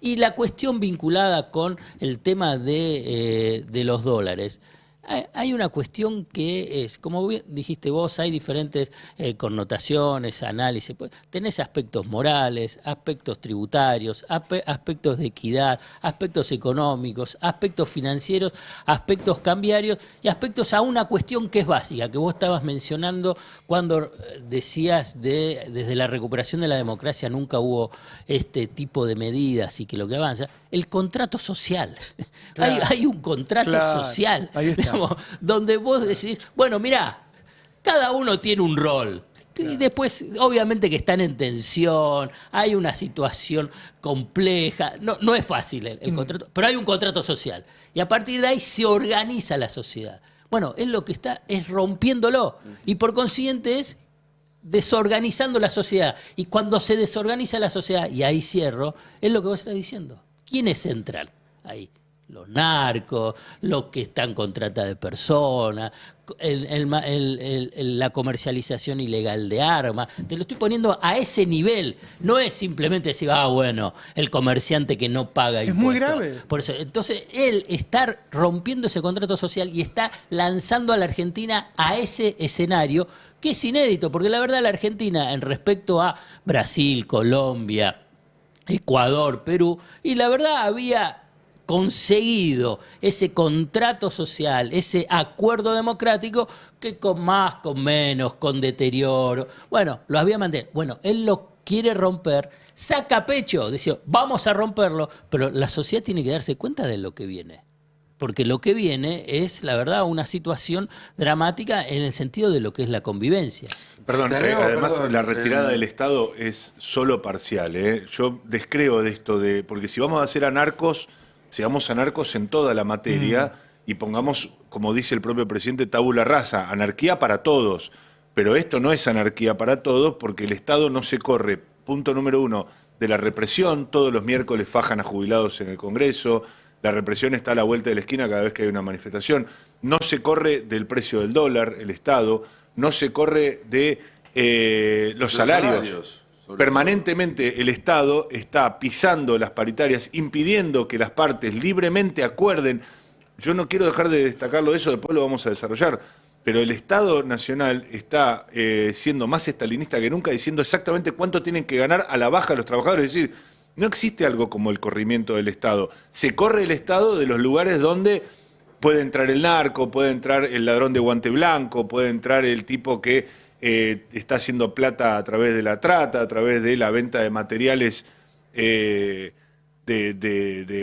Y la cuestión vinculada con el tema de los dólares. Hay una cuestión que es, como bien dijiste vos, hay diferentes connotaciones, análisis. Pues, tenés aspectos morales, aspectos tributarios, aspectos de equidad, aspectos económicos, aspectos financieros, aspectos cambiarios y aspectos a una cuestión que es básica, que vos estabas mencionando cuando decías desde la recuperación de la democracia nunca hubo este tipo de medidas y que lo que avanza, el contrato social. Claro, Hay un contrato claro, social, ahí está. digamos, donde vos decís, bueno, mirá, cada uno tiene un rol. Y después, obviamente que están en tensión, hay una situación compleja, no es fácil el contrato, pero hay un contrato social. Y a partir de ahí se organiza la sociedad. Bueno, él lo que está es rompiéndolo. Y por consiguiente es desorganizando la sociedad. Y cuando se desorganiza la sociedad, y ahí cierro, es lo que vos estás diciendo. ¿Quién es central ahí? Los narcos, los que están con trata de personas, la comercialización ilegal de armas. Te lo estoy poniendo a ese nivel. No es simplemente decir, bueno, el comerciante que no paga Es impuestos. muy grave. Por eso, entonces, él está rompiendo ese contrato social y está lanzando a la Argentina a ese escenario que es inédito, porque la verdad la Argentina, en respecto a Brasil, Colombia, Ecuador, Perú, y la verdad había conseguido ese contrato social, ese acuerdo democrático que con más, con menos, con deterioro, bueno, lo había mantenido. Bueno, él lo quiere romper, saca pecho, dice, vamos a romperlo, pero la sociedad tiene que darse cuenta de lo que viene. Porque lo que viene es, la verdad, una situación dramática en el sentido de lo que es la convivencia. Perdón, además la retirada del Estado es solo parcial. Yo descreo de esto, porque si vamos a hacer anarcos, seamos anarcos en toda la materia y pongamos, como dice el propio presidente, tabula rasa, anarquía para todos. Pero esto no es anarquía para todos porque el Estado no se corre, punto número uno, de la represión. Todos los miércoles fajan a jubilados en el Congreso. La represión está a la vuelta de la esquina cada vez que hay una manifestación. No se corre del precio del dólar, el Estado. No se corre de los salarios. Permanentemente el Estado está pisando las paritarias, impidiendo que las partes libremente acuerden. Yo no quiero dejar de destacarlo eso, después lo vamos a desarrollar, pero el Estado Nacional está siendo más estalinista que nunca, diciendo exactamente cuánto tienen que ganar a la baja los trabajadores. Es decir, no existe algo como el corrimiento del Estado. Se corre el Estado de los lugares donde puede entrar el narco, puede entrar el ladrón de guante blanco, puede entrar el tipo que está haciendo plata a través de la trata, a través de la venta de materiales de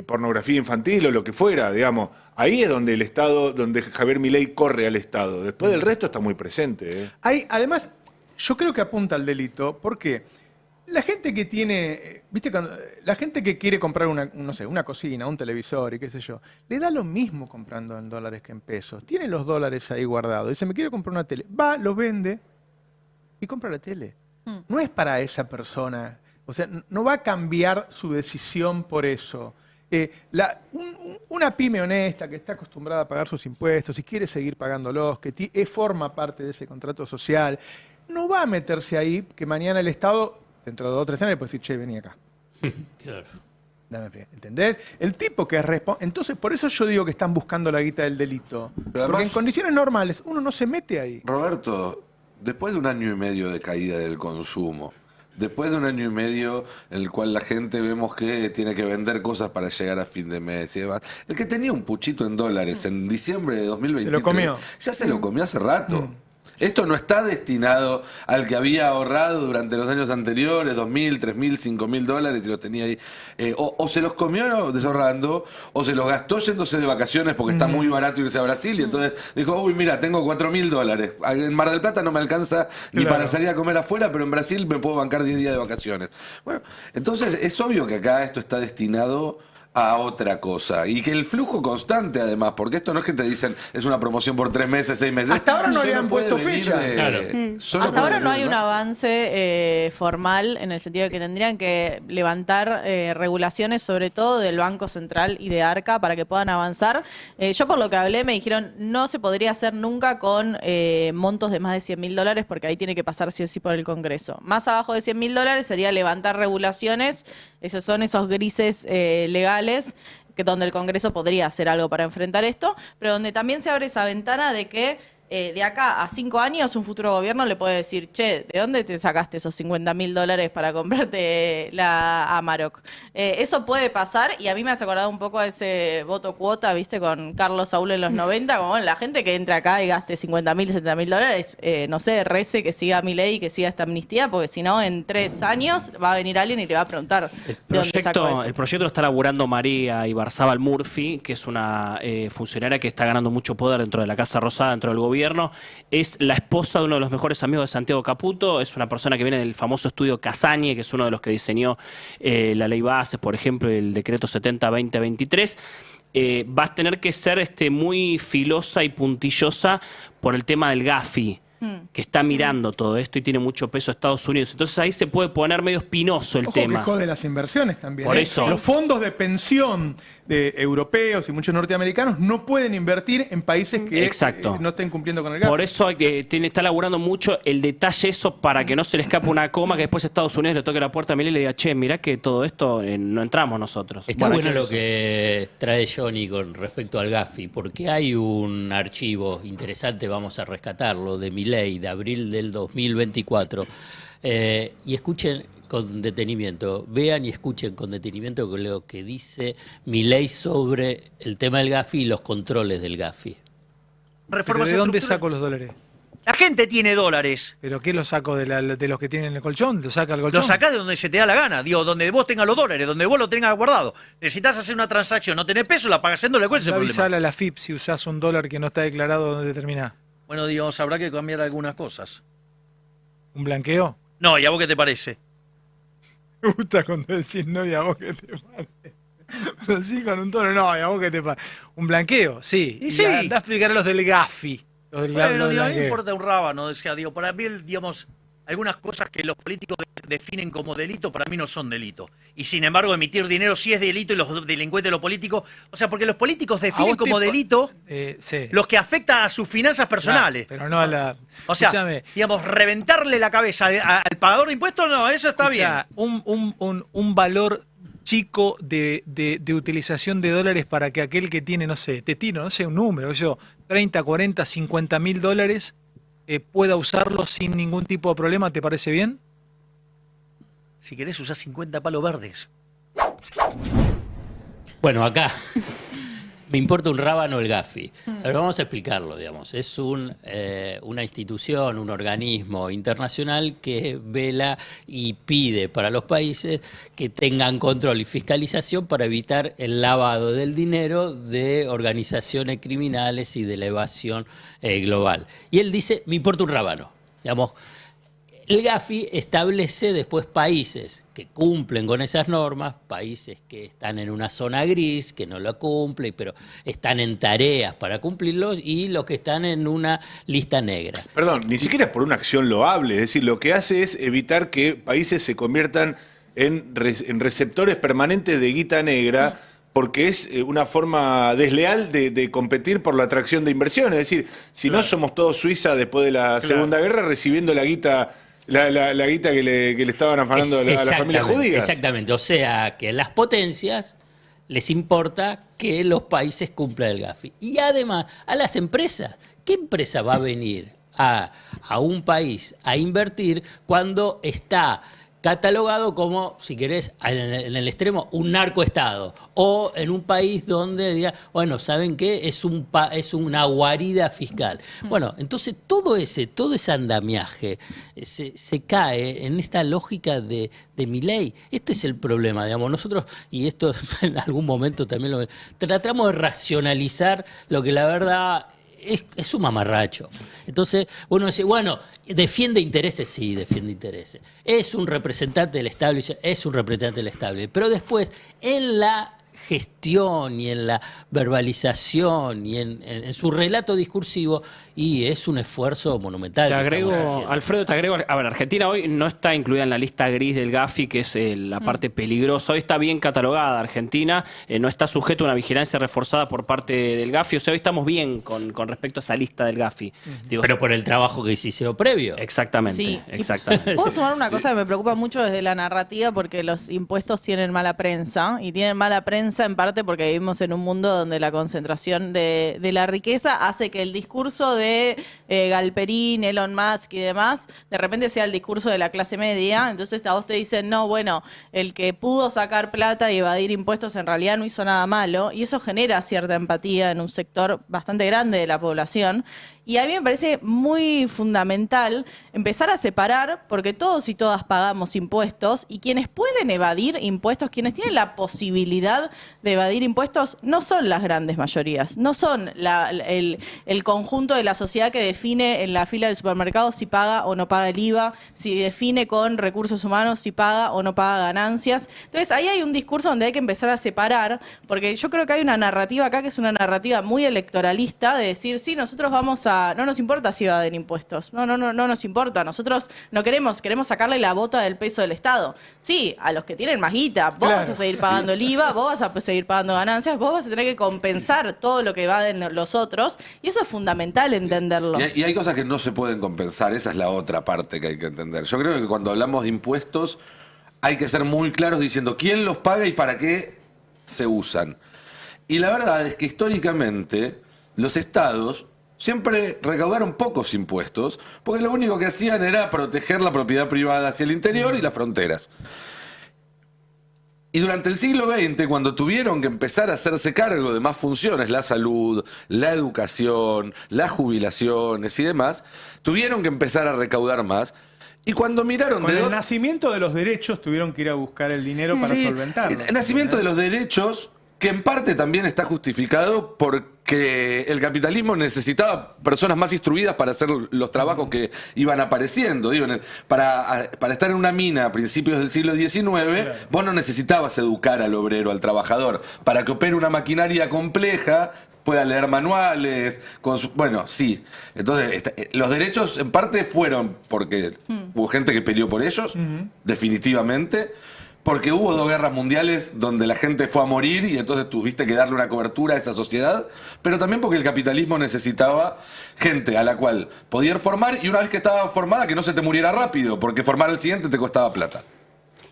pornografía infantil o lo que fuera, digamos. Ahí es donde el Estado, donde Javier Milei corre al Estado. Después del resto está muy presente. Además, yo creo que apunta al delito, porque la gente que tiene, viste, la gente que quiere comprar una cocina, un televisor y qué sé yo, le da lo mismo comprando en dólares que en pesos. Tiene los dólares ahí guardados. Dice, me quiero comprar una tele. Va, los vende y compra la tele. No es para esa persona. O sea, no va a cambiar su decisión por eso. Una pyme honesta que está acostumbrada a pagar sus impuestos y quiere seguir pagándolos, que forma parte de ese contrato social, no va a meterse ahí que mañana el Estado, dentro de 2 o 3 años, le puede decir, che, vení acá. Claro. ¿Entendés? El tipo que es entonces, por eso yo digo que están buscando la guita del delito. Pero Porque además, en condiciones normales uno no se mete ahí. Roberto, después de 1 año y medio de caída del consumo, después de 1 año y medio en el cual la gente vemos que tiene que vender cosas para llegar a fin de mes y demás, el que tenía un puchito en dólares en diciembre de 2023, Se lo comió. ya se lo comió hace rato. Esto no está destinado al que había ahorrado durante los años anteriores, 2.000, 3.000, 5.000 dólares y los tenía ahí. O se los comió desahorrando, o se los gastó yéndose de vacaciones porque está muy barato irse a Brasil y entonces dijo, uy, mira, tengo 4.000 dólares. En Mar del Plata no me alcanza ni para salir a comer afuera, pero en Brasil me puedo bancar 10 días de vacaciones. Bueno, entonces es obvio que acá esto está destinado a otra cosa. Y que el flujo constante, además, porque esto no es que te dicen es una promoción por 3 meses, 6 meses. Hasta ahora no Solo habían puede puesto venir fecha. Claro. solo Hasta puede ahora no venir, hay un avance formal en el sentido de que tendrían que levantar regulaciones, sobre todo del Banco Central y de Arca, para que puedan avanzar. Yo por lo que hablé me dijeron no se podría hacer nunca con montos de más de $100.000 porque ahí tiene que pasar sí o sí por el Congreso. Más abajo de $100.000 sería levantar regulaciones, esos son esos grises legales, que donde el Congreso podría hacer algo para enfrentar esto, pero donde también se abre esa ventana de que de acá a 5 años un futuro gobierno le puede decir, che, ¿de dónde te sacaste esos $50.000 para comprarte la Amarok? Eso puede pasar y a mí me has acordado un poco a ese voto cuota, viste, con Carlos Saúl en los 90, como bueno, la gente que entre acá y gaste $50.000, $70.000, no sé, rece que siga Milei y que siga esta amnistía, porque si no, en 3 años va a venir alguien y le va a preguntar de dónde sacó eso. El proyecto lo está elaborando María Ibarzábal Murphy, que es una funcionaria que está ganando mucho poder dentro de la Casa Rosada, dentro del gobierno. Es la esposa de uno de los mejores amigos de Santiago Caputo, es una persona que viene del famoso estudio Casañe, que es uno de los que diseñó la ley Bases, por ejemplo, el decreto 70-2023. Vas a tener que ser muy filosa y puntillosa por el tema del Gafi, que está mirando todo esto y tiene mucho peso Estados Unidos. Entonces ahí se puede poner medio espinoso el Ojo tema. que jode las inversiones también. Por eso. Los fondos de pensión de europeos y muchos norteamericanos no pueden invertir en países que Exacto. no estén cumpliendo con el GAFI. Por eso está laburando mucho el detalle eso para que no se le escape una coma que después Estados Unidos le toque la puerta a Milei y le diga, che, mirá que todo esto no entramos nosotros. Está bueno hay lo que trae Johnny con respecto al Gafi, porque hay un archivo interesante, vamos a rescatarlo, de Milei, de abril del 2024, y escuchen con detenimiento, vean y escuchen con detenimiento lo que dice Milei sobre el tema del Gafi y los controles del Gafi. ¿Pero de dónde saco los dólares? La gente tiene dólares. ¿Pero qué los saco de los que tienen el colchón? ¿Lo saca el colchón? Lo sacás de donde se te da la gana, digo, donde vos tengas los dólares, donde vos lo tengas guardado. Necesitas hacer una transacción, no tenés peso, la pagás en dólares, ¿cuál es el problema? Avisale a la FIP si usás un dólar que no está declarado donde terminás. Bueno, digamos, habrá que cambiar algunas cosas. ¿Un blanqueo? No, ¿y a vos qué te parece? Me gusta cuando decís no, ¿y a vos qué te parece? Sí, con un tono, no, ¿y a vos qué te parece? ¿Un blanqueo? Sí. Y sí. Andá a explicar a los del Gafi. Los del Bueno, los del digo, a mí me blanqueo. importa un rábano, decía, digo, para mí, digamos, algunas cosas que los políticos definen como delito, para mí no son delito. Y sin embargo, emitir dinero sí es delito y los delincuentes, los políticos, o sea, porque los políticos definen como delito sí. los que afectan a sus finanzas personales. Claro, pero no a la... O sea, Escuchame. digamos, reventarle la cabeza al pagador de impuestos, no, eso está Escuchá, un valor chico de utilización de dólares para que aquel que tiene, no sé, te tiro, no sé, un número, yo, 30, 40, 50 mil dólares, pueda usarlo sin ningún tipo de problema, ¿te parece bien? Si querés usar 50 palos verdes. Bueno, acá me importa un rábano el Gafi. Pero vamos a explicarlo, digamos. Es una institución, un organismo internacional que vela y pide para los países que tengan control y fiscalización para evitar el lavado del dinero de organizaciones criminales y de la evasión global. Y él dice, me importa un rábano. Digamos, el Gafi establece después países que cumplen con esas normas, países que están en una zona gris, que no lo cumplen, pero están en tareas para cumplirlo, y los que están en una lista negra. Perdón, ni siquiera es por una acción loable, es decir, lo que hace es evitar que países se conviertan en receptores permanentes de guita negra, porque es una forma desleal de competir por la atracción de inversión. Es decir, si no somos todos Suiza después de la Segunda Guerra recibiendo la guita... La guita que le estaban afanando a las familias judías. Exactamente, o sea que a las potencias les importa que los países cumplan el Gafi. Y además a las empresas, ¿qué empresa va a venir a un país a invertir cuando está catalogado como, si querés, en el extremo, un narcoestado, o en un país donde diga, bueno, ¿saben qué? Es una guarida fiscal. Bueno, entonces todo ese andamiaje se cae en esta lógica de Milei. Este es el problema, digamos. Nosotros, y esto en algún momento también tratamos de racionalizar lo que la verdad es un mamarracho. Entonces, uno dice, bueno, ¿defiende intereses? Sí, defiende intereses. Es un representante del establishment, pero después, en la gestión y en la verbalización y en su relato discursivo, y es un esfuerzo monumental. Te que agrego, estamos haciendo. Alfredo, a ver, Argentina hoy no está incluida en la lista gris del Gafi, que es la parte peligrosa. Hoy está bien catalogada Argentina, no está sujeto a una vigilancia reforzada por parte del Gafi. O sea, hoy estamos bien con respecto a esa lista del Gafi. Digo, Pero por el trabajo que se hicieron previo. exactamente, Sí. exactamente. Puedo sumar una cosa que me preocupa mucho desde la narrativa, porque los impuestos tienen mala prensa, y tienen mala prensa en parte porque vivimos en un mundo donde la concentración de la riqueza hace que el discurso de Galperín, Elon Musk y demás, de repente sea el discurso de la clase media. Entonces a vos te dicen, no, bueno, el que pudo sacar plata y evadir impuestos en realidad no hizo nada malo, y eso genera cierta empatía en un sector bastante grande de la población. Y a mí me parece muy fundamental empezar a separar, porque todos y todas pagamos impuestos, y quienes pueden evadir impuestos, quienes tienen la posibilidad de evadir impuestos, no son las grandes mayorías, no son el conjunto de la sociedad que define en la fila del supermercado si paga o no paga el IVA, si define con recursos humanos si paga o no paga ganancias. Entonces ahí hay un discurso donde hay que empezar a separar, porque yo creo que hay una narrativa acá que es una narrativa muy electoralista, de decir, sí, nosotros vamos a... No nos importa si evaden impuestos. No nos importa. Nosotros no queremos sacarle la bota del peso del Estado. Sí, a los que tienen más guita, vos vas a seguir pagando el IVA, vos vas a seguir pagando ganancias, vos vas a tener que compensar todo lo que evaden los otros, y eso es fundamental entenderlo. Y hay cosas que no se pueden compensar, esa es la otra parte que hay que entender. Yo creo que cuando hablamos de impuestos hay que ser muy claros diciendo quién los paga y para qué se usan. Y la verdad es que históricamente los estados siempre recaudaron pocos impuestos, porque lo único que hacían era proteger la propiedad privada hacia el interior y las fronteras. Y durante el siglo XX, cuando tuvieron que empezar a hacerse cargo de más funciones, la salud, la educación, las jubilaciones y demás, tuvieron que empezar a recaudar más. Y cuando miraron... Con el nacimiento de los derechos tuvieron que ir a buscar el dinero para solventarlo. El nacimiento de los derechos, que en parte también está justificado porque el capitalismo necesitaba personas más instruidas para hacer los trabajos que iban apareciendo. Digo, para estar en una mina a principios del siglo XIX, vos no necesitabas educar al obrero, al trabajador. Para que opere una maquinaria compleja, pueda leer manuales, bueno, sí. Entonces, los derechos en parte fueron porque hubo gente que peleó por ellos, definitivamente. Porque hubo 2 guerras mundiales donde la gente fue a morir y entonces tuviste que darle una cobertura a esa sociedad, pero también porque el capitalismo necesitaba gente a la cual podían formar, y una vez que estaba formada que no se te muriera rápido, porque formar al siguiente te costaba plata.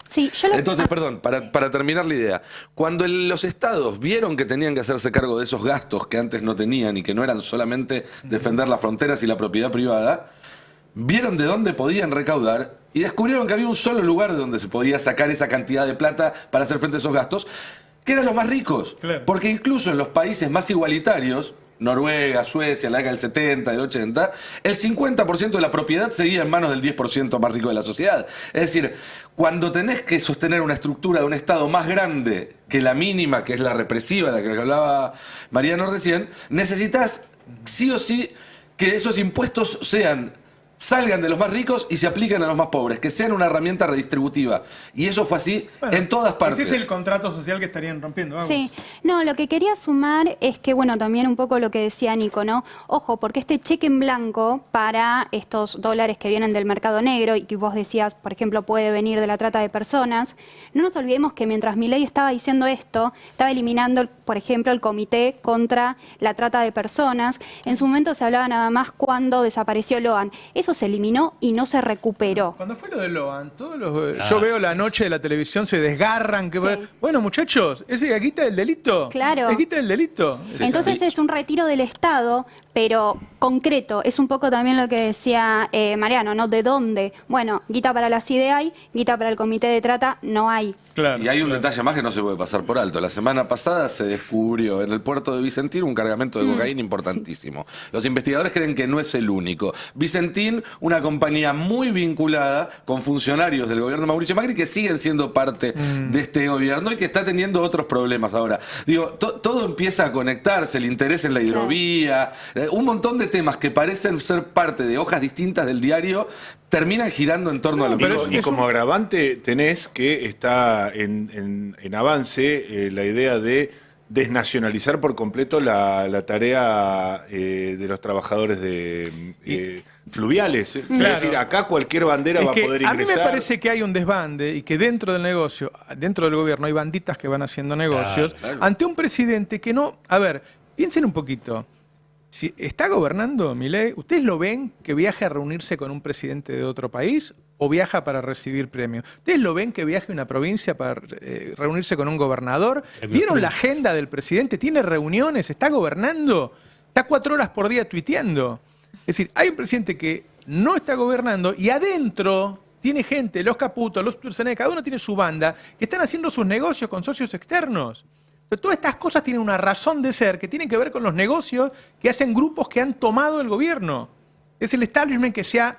Sí, Entonces, perdón, para terminar la idea, cuando los estados vieron que tenían que hacerse cargo de esos gastos que antes no tenían y que no eran solamente defender las fronteras y la propiedad privada, vieron de dónde podían recaudar y descubrieron que había un solo lugar de donde se podía sacar esa cantidad de plata para hacer frente a esos gastos, que eran los más ricos. Claro. Porque incluso en los países más igualitarios, Noruega, Suecia, en la década del 70, del 80, el 50% de la propiedad seguía en manos del 10% más rico de la sociedad. Es decir, cuando tenés que sostener una estructura de un Estado más grande que la mínima, que es la represiva, de la que hablaba Mariano recién, necesitas sí o sí que esos impuestos salgan de los más ricos y se apliquen a los más pobres, que sean una herramienta redistributiva. Y eso fue así en todas partes. Ese es el contrato social que estarían rompiendo. Agus. Sí, no, lo que quería sumar es que, bueno, también un poco lo que decía Nico, ¿no? Ojo, porque este cheque en blanco para estos dólares que vienen del mercado negro y que vos decías, por ejemplo, puede venir de la trata de personas, no nos olvidemos que mientras Milei estaba diciendo esto, estaba eliminando, por ejemplo, el comité contra la trata de personas. En su momento se hablaba nada más cuando desapareció Logan. Eso se eliminó y no se recuperó. Cuando fue lo de Logan, yo veo la noche de la televisión, se desgarran. Bueno, muchachos, ¿ese quita el delito? Claro. Quita el delito. Entonces es un retiro del Estado, pero concreto. Es un poco también lo que decía Mariano, ¿no? ¿De dónde? Bueno, guita para la CIDE, guita para el comité de trata no hay. Claro, y hay un detalle más que no se puede pasar por alto. La semana pasada se descubrió en el puerto de Vicentín un cargamento de cocaína importantísimo. Los investigadores creen que no es el único. Vicentín también una compañía muy vinculada con funcionarios del gobierno de Mauricio Macri que siguen siendo parte de este gobierno y que está teniendo otros problemas ahora. Digo, todo empieza a conectarse, el interés en la hidrovía, un montón de temas que parecen ser parte de hojas distintas del diario terminan girando en torno a lo mismo. Y como agravante tenés que está en avance la idea de desnacionalizar por completo la tarea de los trabajadores fluviales. Es decir, acá cualquier bandera va a poder ingresar. A mí me parece que hay un desbande y que dentro del negocio, dentro del gobierno, hay banditas que van haciendo negocios ante un presidente que no... A ver, piensen un poquito. Si está gobernando Milei, ¿ustedes lo ven que viaje a reunirse con un presidente de otro país o viaja para recibir premios? ¿Ustedes lo ven que viaje a una provincia para reunirse con un gobernador? ¿Vieron la agenda del presidente? ¿Tiene reuniones? ¿Está gobernando? ¿Está 4 horas por día tuiteando? Es decir, hay un presidente que no está gobernando y adentro tiene gente, los Caputos, los Turcenet, cada uno tiene su banda, que están haciendo sus negocios con socios externos. Todas estas cosas tienen una razón de ser que tienen que ver con los negocios que hacen grupos que han tomado el gobierno. Es el establishment que se ha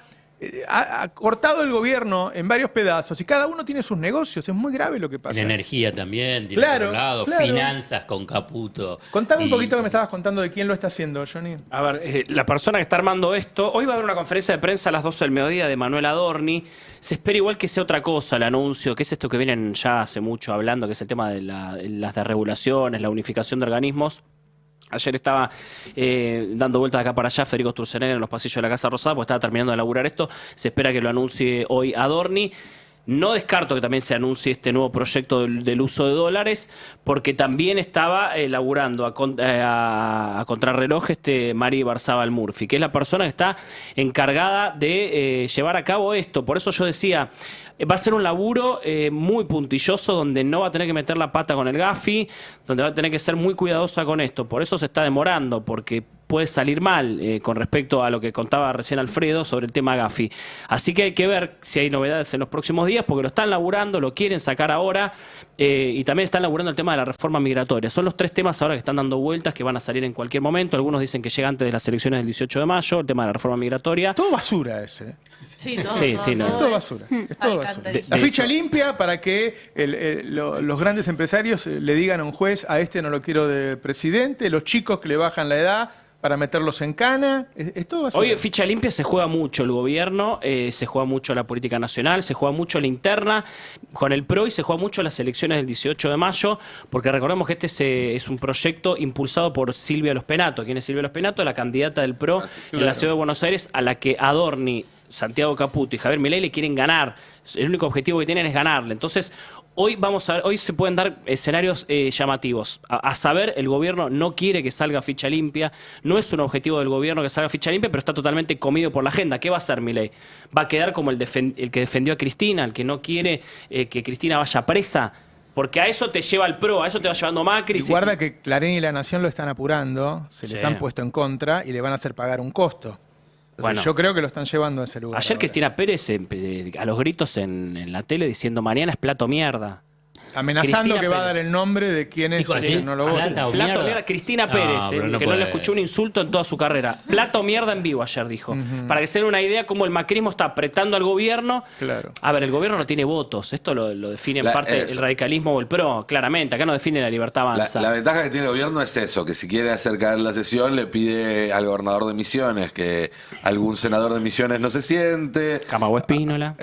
cortado el gobierno en varios pedazos y cada uno tiene sus negocios. Es muy grave lo que pasa. En energía también, tiene por otro lado, finanzas con Caputo. Contame un poquito que me estabas contando de quién lo está haciendo, Johnny. A ver, la persona que está armando esto, hoy va a haber una conferencia de prensa a las 12 del mediodía de Manuel Adorni. Se espera igual que sea otra cosa el anuncio, que es esto que vienen ya hace mucho hablando, que es el tema de las desregulaciones, la unificación de organismos. Ayer estaba dando vueltas de acá para allá Federico Sturzenegger en los pasillos de la Casa Rosada, porque estaba terminando de elaborar esto. Se espera que lo anuncie hoy Adorni. No descarto que también se anuncie este nuevo proyecto del uso de dólares, porque también estaba elaborando a contrarreloj Mari Ibarzábal Murphy, que es la persona que está encargada de llevar a cabo esto. Por eso yo decía, va a ser un laburo muy puntilloso, donde no va a tener que meter la pata con el Gafi, donde va a tener que ser muy cuidadosa con esto. Por eso se está demorando, porque puede salir mal con respecto a lo que contaba recién Alfredo sobre el tema Gafi. Así que hay que ver si hay novedades en los próximos días, porque lo están laburando, lo quieren sacar ahora, y también están laburando el tema de la reforma migratoria. Son los 3 temas ahora que están dando vueltas, que van a salir en cualquier momento. Algunos dicen que llega antes de las elecciones del 18 de mayo, el tema de la reforma migratoria. Todo basura ese. Sí, todo, no. Es todo basura. Es todo basura. La ficha limpia para que los grandes empresarios le digan a un juez, a este no lo quiero de presidente, los chicos que le bajan la edad para meterlos en cana, es todo basura. Hoy ficha limpia se juega mucho el gobierno, se juega mucho la política nacional, se juega mucho la interna con el PRO y se juega mucho las elecciones del 18 de mayo, porque recordemos que este es un proyecto impulsado por Silvia Lospenato. ¿Quién es Silvia Lospenato? La candidata del PRO en la ciudad de Buenos Aires, a la que Adorni, Santiago Caputo y Javier Milei le quieren ganar. El único objetivo que tienen es ganarle. Entonces, hoy se pueden dar escenarios llamativos. A saber, el gobierno no quiere que salga ficha limpia. No es un objetivo del gobierno que salga ficha limpia, pero está totalmente comido por la agenda. ¿Qué va a hacer Milei? ¿Va a quedar como el que defendió a Cristina, el que no quiere que Cristina vaya presa? Porque a eso te lleva el PRO, a eso te va llevando Macri. Y guarda que Clarín y La Nación lo están apurando, se les han puesto en contra y le van a hacer pagar un costo. Entonces, yo creo que lo están llevando a ese lugar. Ayer ahora. Cristina Pérez a los gritos en la tele diciendo mañana es plato mierda. Amenazando Cristina que va a dar Pérez. el nombre de quién es el que no lo vote. Plata o Plato mierda. mierda, Cristina Pérez, pero no que no le puede. escuchó un insulto en toda su carrera. Plato mierda en vivo ayer dijo. Para que se den una idea cómo el macrismo está apretando al gobierno. Claro. A ver, el gobierno no tiene votos. Esto lo define en parte el radicalismo o el PRO, claramente. Acá no define la libertad avanza. La ventaja que tiene el gobierno es eso, que si quiere hacer caer la sesión le pide al gobernador de Misiones que algún senador de Misiones no se siente. Camagüey Espínola.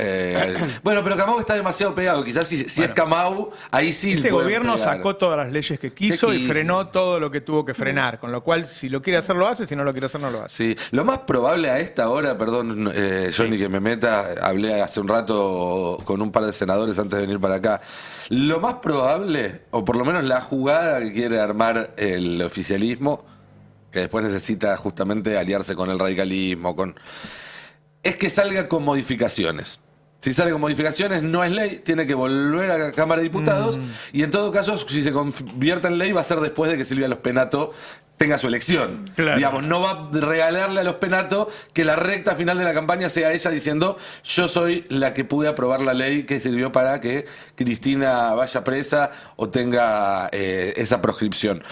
Bueno, pero Camau está demasiado pegado. Quizás si es Camau, ahí sí Este pueden gobierno pegar. sacó todas las leyes que quiso y frenó todo lo que tuvo que frenar. Con lo cual, si lo quiere hacer, lo hace. Si no lo quiere hacer, no lo hace. Sí, lo más probable a esta hora, perdón, Johnny, que me meta, hablé hace un rato con un par de senadores antes de venir para acá. Lo más probable, o por lo menos la jugada que quiere armar el oficialismo, que después necesita justamente aliarse con el radicalismo, es que salga con modificaciones. Si sale con modificaciones, no es ley, tiene que volver a la Cámara de Diputados. Y en todo caso, si se convierte en ley, va a ser después de que Silvia Los Penato tenga su elección. Claro. Digamos, no va a regalarle a Los Penato que la recta final de la campaña sea ella diciendo: yo soy la que pude aprobar la ley que sirvió para que Cristina vaya presa o tenga esa proscripción.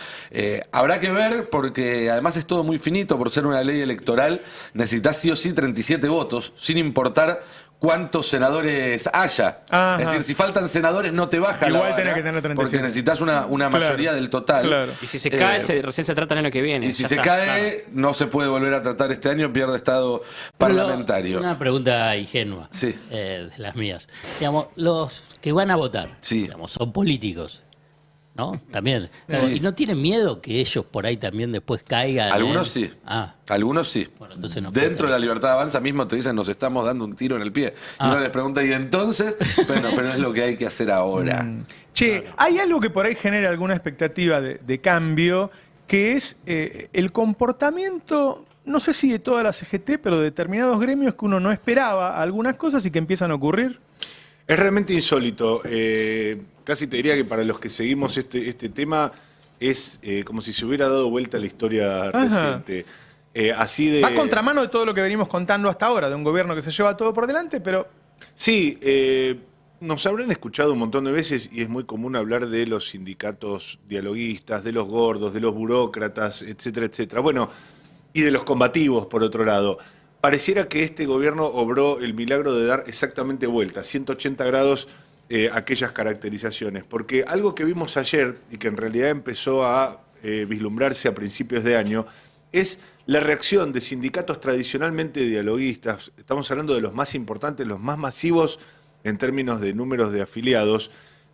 Habrá que ver, porque además es todo muy finito. Por ser una ley electoral, necesitas sí o sí 37 votos, sin importar cuántos senadores haya. Ajá. Es decir, si faltan senadores no te baja Igual la tenés vara, que tener 37. porque necesitas una mayoría del total. Claro. Y si se cae, recién se trata el año que viene. Y si Ya se está, cae, claro. no se puede volver a tratar este año, pierde estado Pero parlamentario. una pregunta ingenua, Sí. de las mías. Digamos, los que van a votar, Sí. digamos, son políticos, ¿no? También. Sí. ¿Y no tienen miedo que ellos por ahí también después caigan? Algunos sí. Ah, Algunos sí. bueno, entonces no Dentro de la cuentan. Libertad Avanza mismo te dicen: nos estamos dando un tiro en el pie. Y Ah. uno les pregunta: ¿y entonces? Bueno, pero es lo que hay que hacer ahora. Che, hay algo que por ahí genera alguna expectativa de cambio, que es el comportamiento, no sé si de toda la CGT, pero de determinados gremios que uno no esperaba algunas cosas y que empiezan a ocurrir. Es realmente insólito. Casi te diría que para los que seguimos este tema es como si se hubiera dado vuelta la historia reciente. Así de... Va contramano de todo lo que venimos contando hasta ahora, de un gobierno que se lleva todo por delante, pero Sí, nos habrán escuchado un montón de veces y es muy común hablar de los sindicatos dialoguistas, de los gordos, de los burócratas, etcétera, etcétera. Bueno, y de los combativos, por otro lado. Pareciera que este gobierno obró el milagro de dar exactamente vuelta, 180 grados, aquellas caracterizaciones. Porque algo que vimos ayer y que en realidad empezó a vislumbrarse a principios de año es la reacción de sindicatos tradicionalmente dialoguistas. Estamos hablando de los más importantes, los más masivos en términos de números de afiliados,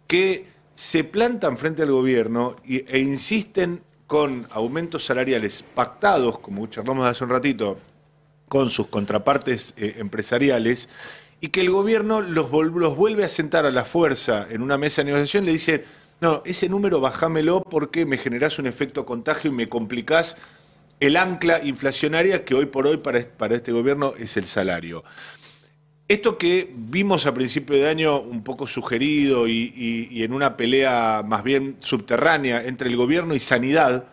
que se plantan frente al gobierno e insisten con aumentos salariales pactados, como charlamos hace un ratito, con sus contrapartes empresariales, y que el gobierno los vuelve a sentar a la fuerza en una mesa de negociación. Le dice: no, ese número bajámelo porque me generás un efecto contagio y me complicás el ancla inflacionaria que hoy por hoy para este gobierno es el salario. Esto que vimos a principio de año un poco sugerido y en una pelea más bien subterránea entre el gobierno y Sanidad.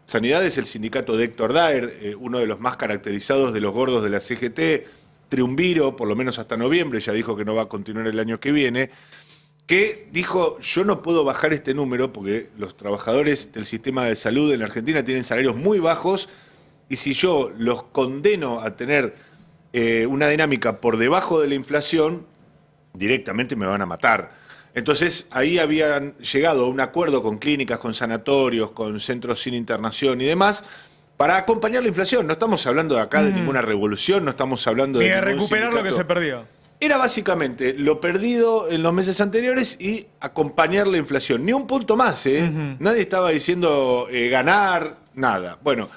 Sanidad es el sindicato de Héctor Daer, uno de los más caracterizados de los gordos de la CGT, triunviro, por lo menos hasta noviembre, ya dijo que no va a continuar el año que viene, que dijo: yo no puedo bajar este número porque los trabajadores del sistema de salud en la Argentina tienen salarios muy bajos y si yo los condeno a tener una dinámica por debajo de la inflación, directamente me van a matar. Entonces ahí habían llegado a un acuerdo con clínicas, con sanatorios, con centros sin internación y demás, para acompañar la inflación. No estamos hablando de acá de ninguna revolución, no estamos hablando ni de de ningún recuperar lo que sindicato. se perdió. Era básicamente lo perdido en los meses anteriores y acompañar la inflación. Ni un punto más, ¿eh? Nadie estaba diciendo ganar, nada. Bueno,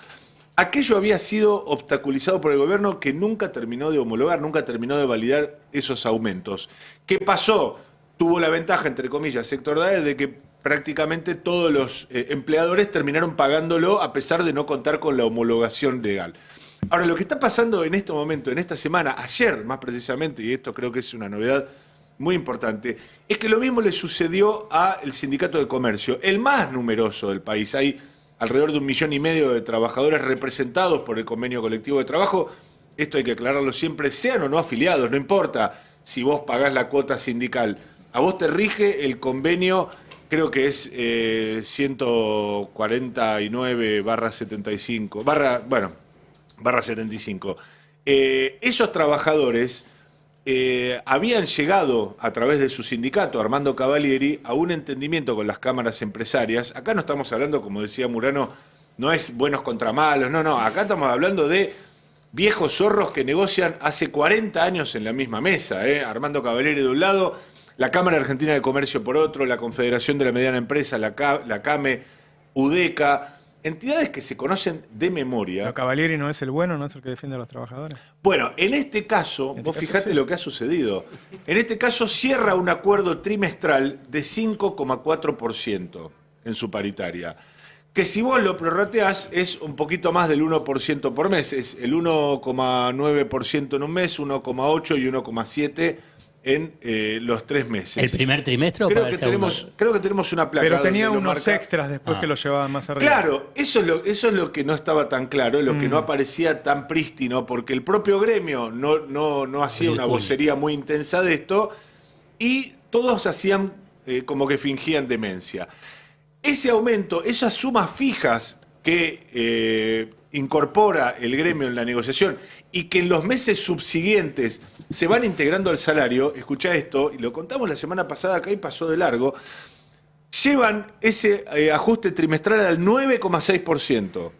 aquello había sido obstaculizado por el gobierno, que nunca terminó de homologar, nunca terminó de validar esos aumentos. ¿Qué pasó? Tuvo la ventaja, entre comillas, Héctor Daer, de que prácticamente todos los empleadores terminaron pagándolo a pesar de no contar con la homologación legal. Ahora, lo que está pasando en este momento, en esta semana, ayer más precisamente, y esto creo que es una novedad muy importante, es que lo mismo le sucedió al Sindicato de Comercio, el más numeroso del país. Hay alrededor de 1,5 millones de trabajadores representados por el convenio colectivo de trabajo. Esto hay que aclararlo siempre, sean o no afiliados, no importa si vos pagás la cuota sindical. A vos te rige el convenio, creo que es 149/75, barra 75. Esos trabajadores habían llegado a través de su sindicato, Armando Cavalieri, a un entendimiento con las cámaras empresarias. Acá no estamos hablando, como decía Murano, no es buenos contra malos, no, acá estamos hablando de viejos zorros que negocian hace 40 años en la misma mesa. Armando Cavalieri de un lado, la Cámara Argentina de Comercio por otro, la Confederación de la Mediana Empresa, la CAME, UDECA, entidades que se conocen de memoria. Pero Cavalieri no es el bueno, no es el que defiende a los trabajadores. Bueno, en este caso, vos fijate lo que ha sucedido. En este caso cierra un acuerdo trimestral de 5,4% en su paritaria. Que si vos lo prorrateás es un poquito más del 1% por mes. Es el 1,9% en un mes, 1,8% y 1,7% en los 3 meses. ¿El primer trimestre o Creo para que, el segundo? creo que tenemos una placa. Pero tenía donde lo unos marca. extras después Ah. que lo llevaban más arriba. Claro, eso es lo que no estaba tan claro, lo que no aparecía tan prístino, porque el propio gremio no hacía una vocería muy intensa de esto y todos hacían como que fingían demencia. Ese aumento, esas sumas fijas que incorpora el gremio en la negociación y que en los meses subsiguientes se van integrando al salario, escuchá esto, y lo contamos la semana pasada acá y pasó de largo, llevan ese ajuste trimestral al 9,6%.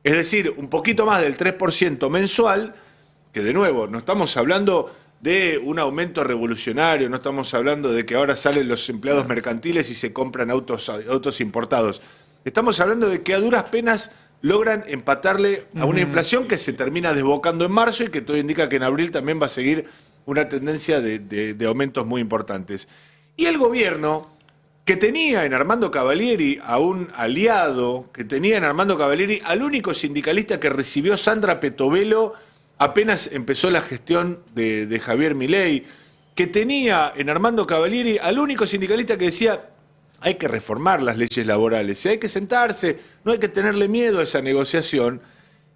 Es decir, un poquito más del 3% mensual, que de nuevo, no estamos hablando de un aumento revolucionario, no estamos hablando de que ahora salen los empleados mercantiles y se compran autos importados. Estamos hablando de que a duras penas logran empatarle a una inflación que se termina desbocando en marzo y que todo indica que en abril también va a seguir una tendencia de aumentos muy importantes. Y el gobierno, que tenía en Armando Cavalieri a un aliado, que tenía en Armando Cavalieri al único sindicalista que recibió Sandra Petovelo apenas empezó la gestión de Javier Milei, que tenía en Armando Cavalieri al único sindicalista que decía hay que reformar las leyes laborales, hay que sentarse, no hay que tenerle miedo a esa negociación.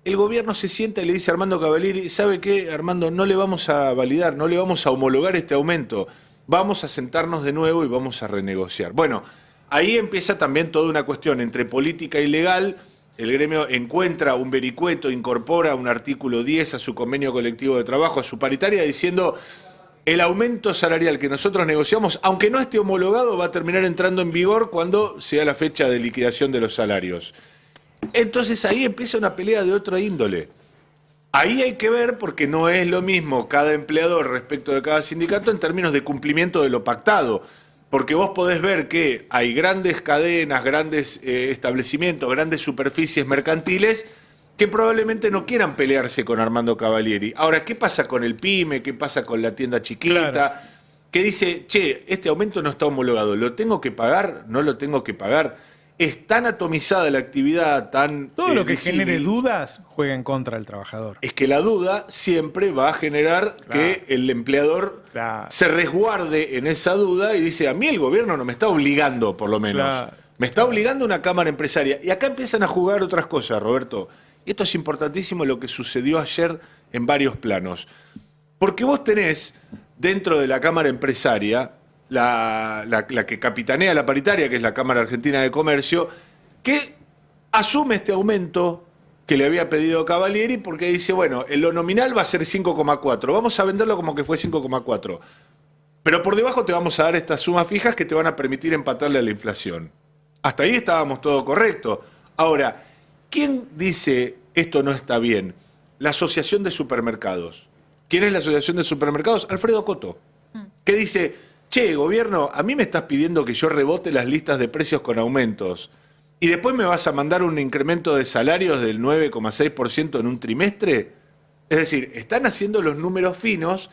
El gobierno se sienta y le dice a Armando Cavalieri, ¿sabe qué, Armando? No le vamos a validar, no le vamos a homologar este aumento. Vamos a sentarnos de nuevo y vamos a renegociar. Bueno, ahí empieza también toda una cuestión entre política y legal. El gremio encuentra un vericueto, incorpora un artículo 10 a su convenio colectivo de trabajo, a su paritaria, diciendo el aumento salarial que nosotros negociamos, aunque no esté homologado, va a terminar entrando en vigor cuando sea la fecha de liquidación de los salarios. Entonces ahí empieza una pelea de otra índole. Ahí hay que ver, porque no es lo mismo cada empleador respecto de cada sindicato en términos de cumplimiento de lo pactado. Porque vos podés ver que hay grandes cadenas, grandes establecimientos, grandes superficies mercantiles que probablemente no quieran pelearse con Armando Cavalieri. Ahora, ¿qué pasa con el pyme? ¿Qué pasa con la tienda chiquita? Claro. Que dice, che, este aumento no está homologado, ¿lo tengo que pagar? ¿No lo tengo que pagar? Es tan atomizada la actividad, tan... Todo lo que disímil, genere dudas juega en contra del trabajador. es que la duda siempre va a generar que el empleador se resguarde en esa duda y dice, a mí el gobierno no me está obligando, por lo menos. Claro. Me está obligando una cámara empresaria. Y acá empiezan a jugar otras cosas, Roberto. Y esto es importantísimo lo que sucedió ayer en varios planos. Porque vos tenés dentro de la cámara empresaria, la que capitanea la paritaria, que es la Cámara Argentina de Comercio, que asume este aumento que le había pedido Cavalieri porque dice, bueno, en lo nominal va a ser 5,4, vamos a venderlo como que fue 5,4, pero por debajo te vamos a dar estas sumas fijas que te van a permitir empatarle a la inflación. Hasta ahí estábamos todo correcto. Ahora, ¿quién dice esto no está bien? La Asociación de Supermercados. ¿Quién es la Asociación de Supermercados? Alfredo Coto, que dice, che, gobierno, a mí me estás pidiendo que yo rebote las listas de precios con aumentos y después me vas a mandar un incremento de salarios del 9,6% en un trimestre. Es decir, están haciendo los números finos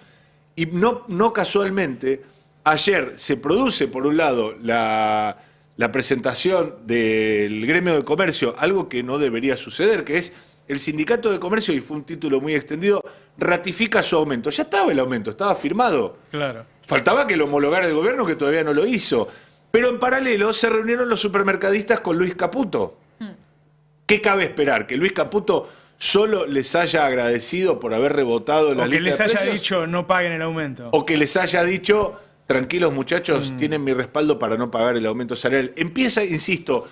y no casualmente, ayer se produce, por un lado, la presentación del gremio de comercio, algo que no debería suceder, que es el sindicato de comercio, y fue un título muy extendido, ratifica su aumento. Ya estaba el aumento, estaba firmado. Claro. Faltaba que lo homologara el gobierno, que todavía no lo hizo. Pero en paralelo se reunieron los supermercadistas con Luis Caputo. ¿Qué cabe esperar? ¿Que Luis Caputo solo les haya agradecido por haber rebotado la O que lista les de haya precios? dicho no paguen el aumento. O que les haya dicho, tranquilos muchachos, tienen mi respaldo para no pagar el aumento salarial. Empieza, insisto,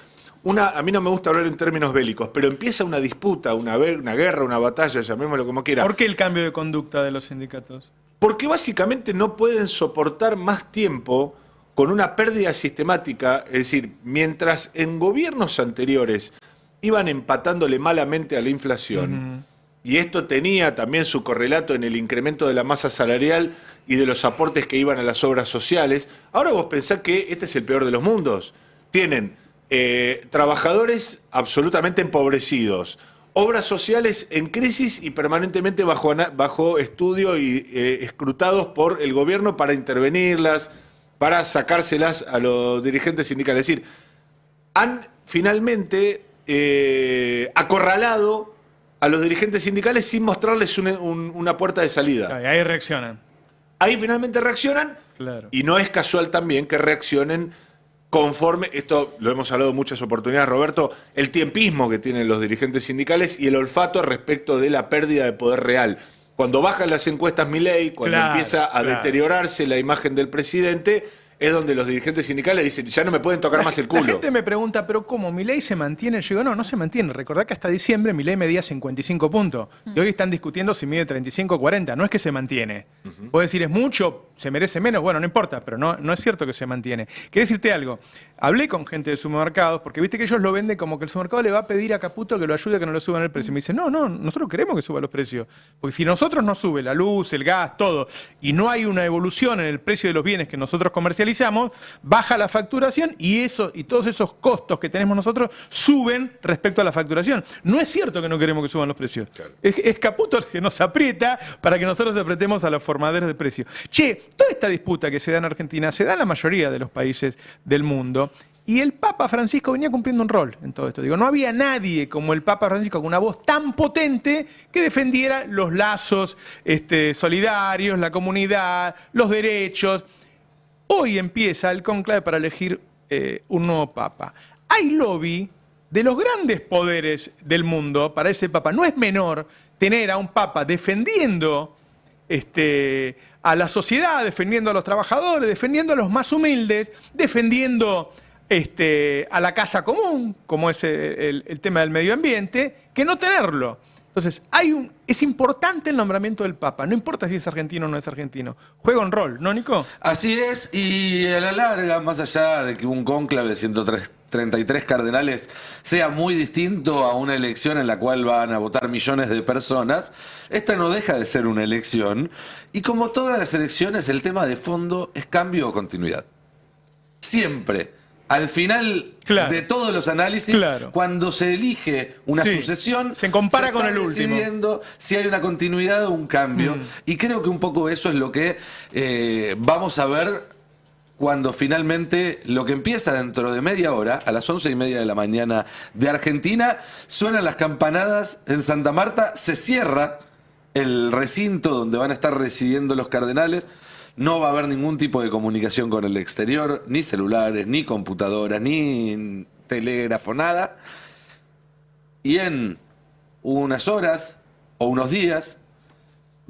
a mí no me gusta hablar en términos bélicos, pero empieza una disputa, una guerra, una batalla, llamémoslo como quiera. ¿Por qué el cambio de conducta de los sindicatos? Porque básicamente no pueden soportar más tiempo con una pérdida sistemática, es decir, mientras en gobiernos anteriores iban empatándole malamente a la inflación, y esto tenía también su correlato en el incremento de la masa salarial y de los aportes que iban a las obras sociales, ahora vos pensás que este es el peor de los mundos. Tienen trabajadores absolutamente empobrecidos, obras sociales en crisis y permanentemente bajo estudio y escrutados por el gobierno para intervenirlas, para sacárselas a los dirigentes sindicales. Es decir, han finalmente acorralado a los dirigentes sindicales sin mostrarles una puerta de salida. Y ahí reaccionan. Ahí finalmente reaccionan Claro. y no es casual también que reaccionen conforme, esto lo hemos hablado en muchas oportunidades, Roberto, el tiempismo que tienen los dirigentes sindicales y el olfato respecto de la pérdida de poder real. Cuando bajan las encuestas Milei, cuando Claro, empieza a claro. deteriorarse la imagen del presidente, es donde los dirigentes sindicales dicen, ya no me pueden tocar más el La culo. gente me pregunta, pero ¿cómo? ¿Milei se mantiene? Yo digo, no se mantiene. Recordá que hasta diciembre Milei medía 55 puntos. Y hoy están discutiendo si mide 35 o 40. No es que se mantiene. Puedo decir, es mucho, se merece menos. Bueno, no importa, pero no es cierto que se mantiene. Quiero decirte algo. Hablé con gente de supermercados, porque viste que ellos lo venden como que el supermercado le va a pedir a Caputo que lo ayude a que no le suban el precio. Me dicen, no, nosotros queremos que suban los precios. Porque si nosotros nos sube la luz, el gas, todo, y no hay una evolución en el precio de los bienes que nosotros comercializamos, baja la facturación y todos esos costos que tenemos nosotros suben respecto a la facturación. No es cierto que no queremos que suban los precios. Claro. Es Caputo el que nos aprieta para que nosotros apretemos a los formadores de precios. Che, toda esta disputa que se da en Argentina se da en la mayoría de los países del mundo. Y el Papa Francisco venía cumpliendo un rol en todo esto. Digo, no había nadie como el Papa Francisco con una voz tan potente que defendiera los lazos solidarios, la comunidad, los derechos. Hoy empieza el cónclave para elegir un nuevo Papa. Hay lobby de los grandes poderes del mundo para ese Papa. No es menor tener a un Papa defendiendo a la sociedad, defendiendo a los trabajadores, defendiendo a los más humildes, defendiendo a la casa común, como es el tema del medio ambiente, que no tenerlo. Entonces, es importante el nombramiento del Papa, no importa si es argentino o no es argentino. Juega un rol, ¿no, Nico? Así es, y a la larga, más allá de que un cónclave de 133 cardenales sea muy distinto a una elección en la cual van a votar millones de personas, esta no deja de ser una elección, y como todas las elecciones, el tema de fondo es cambio o continuidad. Siempre. Al final de todos los análisis, cuando se elige una sucesión, se compara con el último. Decidiendo si hay una continuidad o un cambio. Y creo que un poco eso es lo que vamos a ver cuando finalmente lo que empieza dentro de media hora, a las 11:30 de la mañana de Argentina, suenan las campanadas en Santa Marta, se cierra el recinto donde van a estar residiendo los cardenales. No va a haber ningún tipo de comunicación con el exterior, ni celulares, ni computadoras, ni telégrafo, nada. Y en unas horas o unos días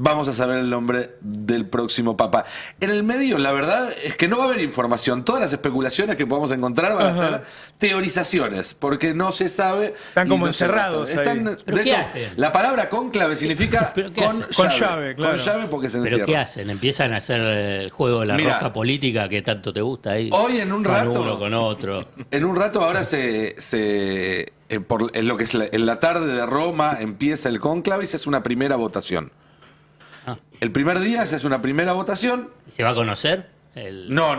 vamos a saber el nombre del próximo Papa. En el medio, la verdad es que no va a haber información. Todas las especulaciones que podamos encontrar van a ser teorizaciones, porque no se sabe. Están como encerrados. De hecho, la palabra cónclave significa con llave. Claro. Con llave porque se encierra. ¿Pero qué hacen? ¿Empiezan a hacer el juego de la rosca política que tanto te gusta ahí? Hoy en un rato. Con uno, con otro. En un rato ahora en lo que es en la tarde de Roma empieza el cónclave y se hace una primera votación. El primer día se hace una primera votación. ¿Se va a conocer? No,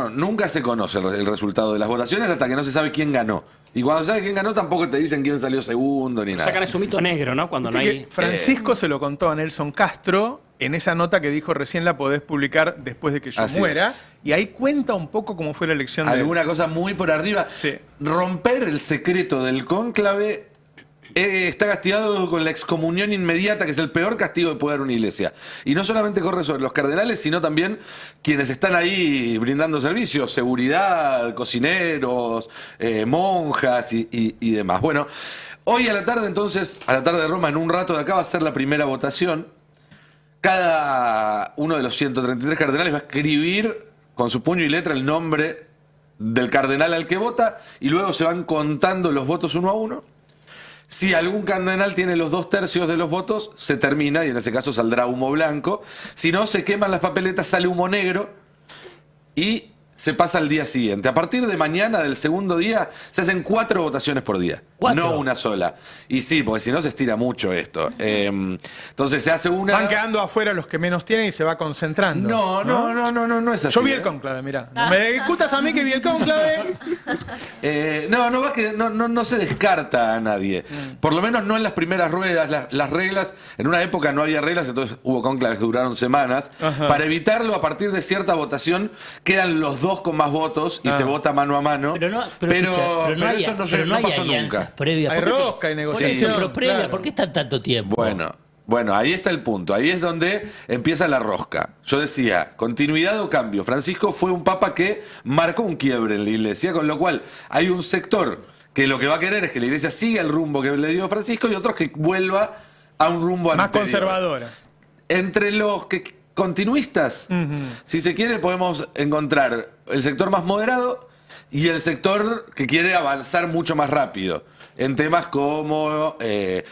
nunca se conoce el resultado de las votaciones hasta que no se sabe quién ganó. Y cuando se sabe quién ganó tampoco te dicen quién salió segundo ni nada. Sacan ese mito negro, ¿no? Cuando no hay... Francisco se lo contó a Nelson Castro en esa nota que dijo recién la podés publicar después de que yo muera. Y ahí cuenta un poco cómo fue la elección de alguna cosa muy por arriba. Sí. Romper el secreto del cónclave está castigado con la excomunión inmediata, que es el peor castigo que puede dar una iglesia. Y no solamente corre sobre los cardenales, sino también quienes están ahí brindando servicios, seguridad, cocineros, monjas y demás. Bueno, hoy a la tarde entonces, a la tarde de Roma, en un rato de acá va a ser la primera votación. Cada uno de los 133 cardenales va a escribir con su puño y letra el nombre del cardenal al que vota y luego se van contando los votos uno a uno. Si algún cardenal tiene los 2/3 de los votos, se termina y en ese caso saldrá humo blanco. Si no, se queman las papeletas, sale humo negro y se pasa al día siguiente. A partir de mañana, del segundo día, se hacen 4 votaciones por día. No una sola. Y sí, porque si no se estira mucho esto. Entonces se hace una... Van quedando afuera los que menos tienen y se va concentrando. No es así. Yo vi el cónclave, mirá. No me discutas a mí que vi el cónclave. No se descarta a nadie. Por lo menos no en las primeras ruedas. Las reglas, en una época no había reglas, entonces hubo cónclaves que duraron semanas. Ajá. Para evitarlo, a partir de cierta votación, quedan los 2 con más votos y se vota mano a mano. Pero eso no pasó nunca. Previa. Hay rosca y negociación. ¿Por qué están tanto tiempo? Bueno, Bueno, ahí está el punto. Ahí es donde empieza la rosca. Yo decía, continuidad o cambio. Francisco fue un papa que marcó un quiebre en la iglesia, con lo cual hay un sector que lo que va a querer es que la iglesia siga el rumbo que le dio Francisco y otros que vuelva a un rumbo Más anterior. conservadora. Entre los continuistas, si se quiere, podemos encontrar el sector más moderado y el sector que quiere avanzar mucho más rápido en temas como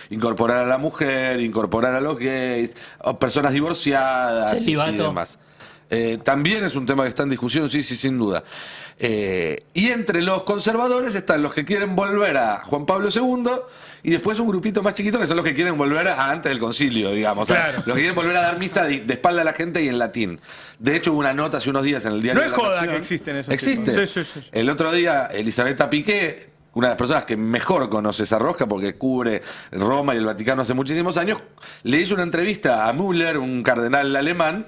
incorporar a la mujer, incorporar a los gays, o personas divorciadas y Celibato. demás. También es un tema que está en discusión, sí, sin duda. Y entre los conservadores están los que quieren volver a Juan Pablo II y después un grupito más chiquito que son los que quieren volver a antes del concilio, digamos. Claro. O sea, los que quieren volver a dar misa de espalda a la gente y en latín. De hecho, hubo una nota hace unos días en el diario No es de la joda Nación. que existen esos Existe. tipos. Sí. El otro día, Elisabetta Piqué, una de las personas que mejor conoce esa rosca porque cubre Roma y el Vaticano hace muchísimos años, le hizo una entrevista a Müller, un cardenal alemán,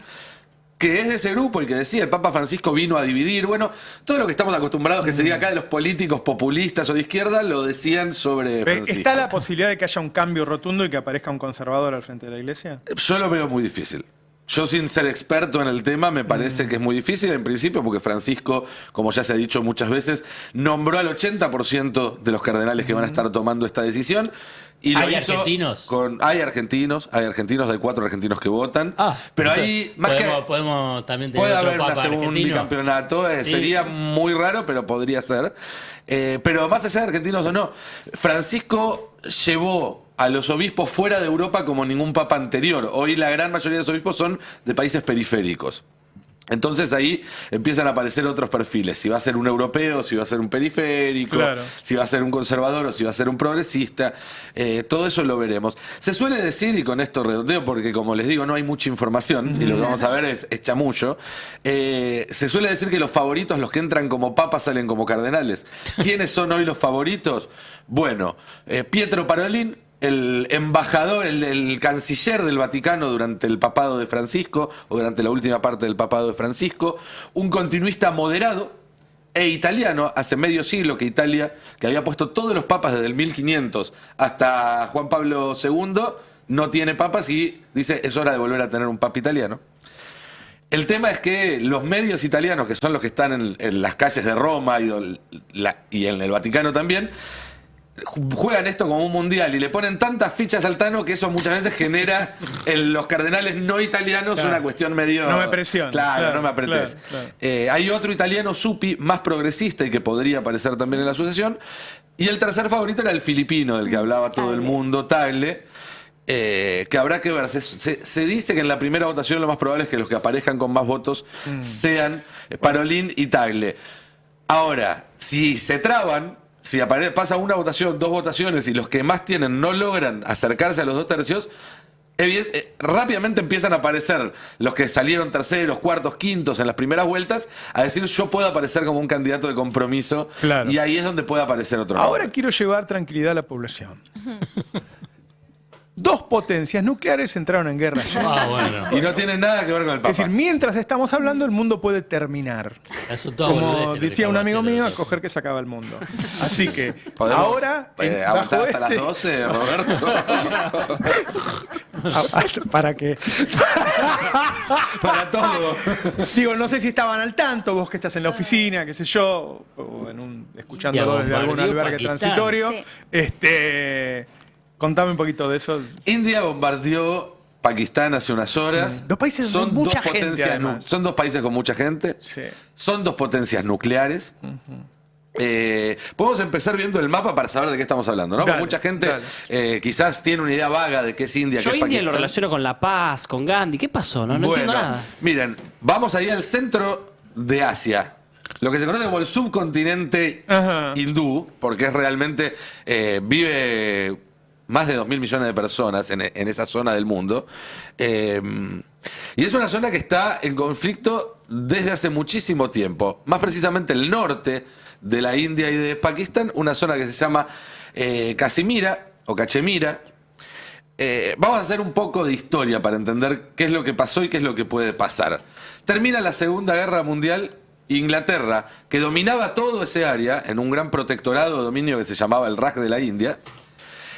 que es de ese grupo y que decía, el Papa Francisco vino a dividir. Bueno, todo lo que estamos acostumbrados que se diga acá de los políticos populistas o de izquierda, lo decían sobre Francisco. ¿Está la posibilidad de que haya un cambio rotundo y que aparezca un conservador al frente de la iglesia? Yo lo veo muy difícil. Yo, sin ser experto en el tema, me parece que es muy difícil en principio porque Francisco, como ya se ha dicho muchas veces, nombró al 80% de los cardenales que van a estar tomando esta decisión. Y lo ¿Hay hizo argentinos? Hay argentinos, hay 4 argentinos que votan. Pero hay más podemos también tener puede otro haber un papa segundo argentino. bicampeonato, Sí. sería muy raro, pero podría ser. Pero más allá de argentinos o no, Francisco llevó a los obispos fuera de Europa como ningún papa anterior. Hoy la gran mayoría de los obispos son de países periféricos. Entonces ahí empiezan a aparecer otros perfiles. Si va a ser un europeo, si va a ser un periférico, Claro. si va a ser un conservador o si va a ser un progresista. Todo eso lo veremos. Se suele decir, y con esto redondeo, porque como les digo, no hay mucha información, y lo que vamos a ver es chamullo. Se suele decir que los favoritos, los que entran como papas, salen como cardenales. ¿Quiénes son hoy los favoritos? Bueno, Pietro Parolin, el embajador, el canciller del Vaticano durante el papado de Francisco, o durante la última parte del papado de Francisco, un continuista moderado e italiano, hace medio siglo que Italia, que había puesto todos los papas desde el 1500 hasta Juan Pablo II, no tiene papas y dice, es hora de volver a tener un papa italiano. El tema es que los medios italianos, que son los que están en las calles de Roma y en el Vaticano también, juegan esto como un mundial y le ponen tantas fichas al Tano que eso muchas veces genera en los cardenales no italianos Claro. una cuestión medio... No me presiones. Claro, no me apretes. Claro. Hay otro italiano, Suppi, más progresista y que podría aparecer también en la sucesión. Y el tercer favorito era el filipino, del que hablaba todo el Tagle. mundo, Tagle. Que habrá que ver. Se dice que en la primera votación lo más probable es que los que aparezcan con más votos sean Parolin y Tagle. Ahora, si se traban, si pasa una votación, 2 votaciones y los que más tienen no logran acercarse a los 2 tercios, rápidamente empiezan a aparecer los que salieron terceros, cuartos, quintos en las primeras vueltas a decir yo puedo aparecer como un candidato de compromiso. Claro. Y ahí es donde puede aparecer otro Ahora nombre. quiero llevar tranquilidad a la población. 2 potencias nucleares entraron en guerra ya. Bueno. Y no tiene nada que ver con el Papa. Es decir, mientras estamos hablando, el mundo puede terminar. Eso todo Como boludeces, decía lo un que amigo acabo de mío, a hacer. coger que se acaba el mundo. Así que ¿Podemos, ahora, aguantar bajo hasta las 12, Roberto? ¿Para qué? Para todo. Digo, no sé si estaban al tanto, vos que estás en la oficina, qué sé yo, o escuchándolo desde algún bombardeó albergue Pakistán. transitorio. Sí. Contame un poquito de eso. India bombardeó Pakistán hace unas horas. 2 países con mucha gente, potencias además. son 2 países con mucha gente. Sí. Son 2 potencias nucleares. Podemos empezar viendo el mapa para saber de qué estamos hablando, ¿no? Dale, Porque mucha gente dale. quizás tiene una idea vaga de qué es India, Yo qué es India lo Pakistán. relaciono con la paz, con Gandhi. ¿Qué pasó? No entiendo nada. Miren, vamos ahí al centro de Asia. Lo que se conoce como el subcontinente Ajá. hindú, porque es realmente vive más de 2.000 millones de personas en esa zona del mundo. Y es una zona que está en conflicto desde hace muchísimo tiempo. Más precisamente el norte de la India y de Pakistán, una zona que se llama Casimira o Cachemira. Vamos a hacer un poco de historia para entender qué es lo que pasó y qué es lo que puede pasar. Termina la Segunda Guerra Mundial. Inglaterra, que dominaba todo ese área en un gran protectorado de dominio que se llamaba el Raj de la India,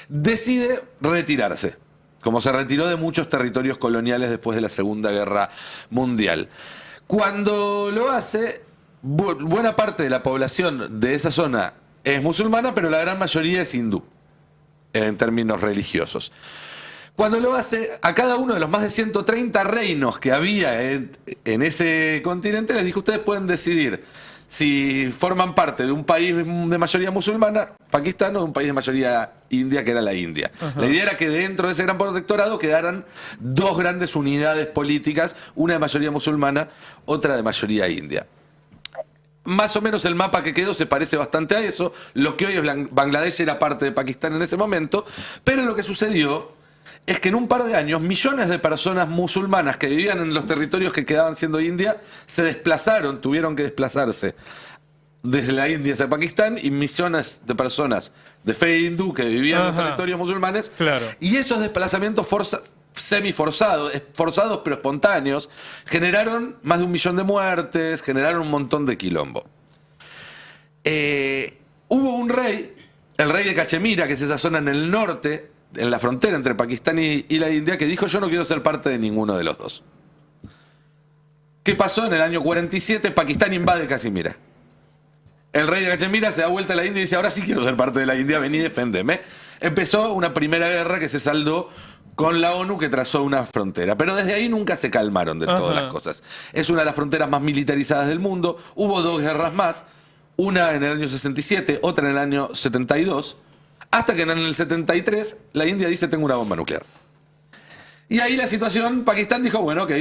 decide retirarse. como se retiró de muchos territorios coloniales después de la Segunda Guerra Mundial. Cuando lo hace, buena parte de la población de esa zona es musulmana, pero la gran mayoría es hindú, en términos religiosos. Cuando lo hace, a cada uno de los más de 130 reinos que había en ese continente, les dijo, ustedes pueden decidir si forman parte de un país de mayoría musulmana, Pakistán, o de un país de mayoría india, que era la India. La idea era que dentro de ese gran protectorado quedaran dos grandes unidades políticas, una de mayoría musulmana, otra de mayoría india. Más o menos el mapa que quedó se parece bastante a eso. Lo que hoy es Bangladesh era parte de Pakistán en ese momento, pero lo que sucedió es que en un par de años millones de personas musulmanas que vivían en los territorios que quedaban siendo India se desplazaron, tuvieron que desplazarse desde la India hacia Pakistán, y millones de personas de fe hindú que vivían en los territorios musulmanes, y esos desplazamientos semi-forzados, forzados pero espontáneos, generaron más de 1 millón de muertes, generaron un montón de quilombo. Hubo un rey, el rey de Cachemira, que es esa zona en el norte, en la frontera entre Pakistán y la India, que dijo: yo no quiero ser parte de ninguno de los dos. ¿Qué pasó? En el año 47 Pakistán invade Cachemira. El rey de Cachemira se da vuelta a la India y dice: ahora sí quiero ser parte de la India, vení, deféndeme. Empezó una primera guerra que se saldó con la ONU, que trazó una frontera. Pero desde ahí nunca se calmaron de todas las cosas. Es una de las fronteras más militarizadas del mundo. Hubo 2 guerras más, una en el año 67, otra en el año 72, hasta que en el 73 la India dice: tengo una bomba nuclear. Y ahí la situación, Pakistán dijo: bueno, ok,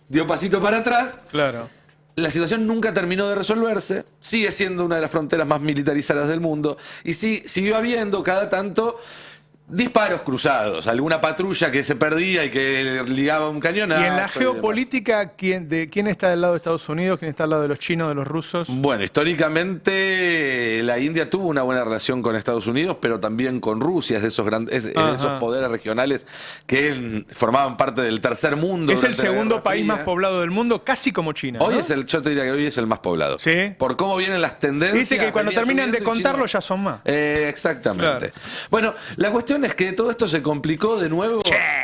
dio pasito para atrás. Claro. La situación nunca terminó de resolverse, sigue siendo una de las fronteras más militarizadas del mundo, y siguió habiendo cada tanto disparos cruzados, alguna patrulla que se perdía y que ligaba un cañonazo. Y en la geopolítica, ¿quién está del lado de Estados Unidos? ¿Quién está al lado de los chinos, de los rusos? Bueno, históricamente la India tuvo una buena relación con Estados Unidos, pero también con Rusia, es de esos grandes, esos poderes regionales que formaban parte del tercer mundo. Es el segundo país más poblado del mundo, casi como China, ¿no? Yo te diría que hoy es el más poblado. ¿Sí? Por cómo vienen las tendencias. Dice que cuando terminan de contarlo ya son más. Exactamente. Claro. Bueno, la cuestión es que todo esto se complicó de nuevo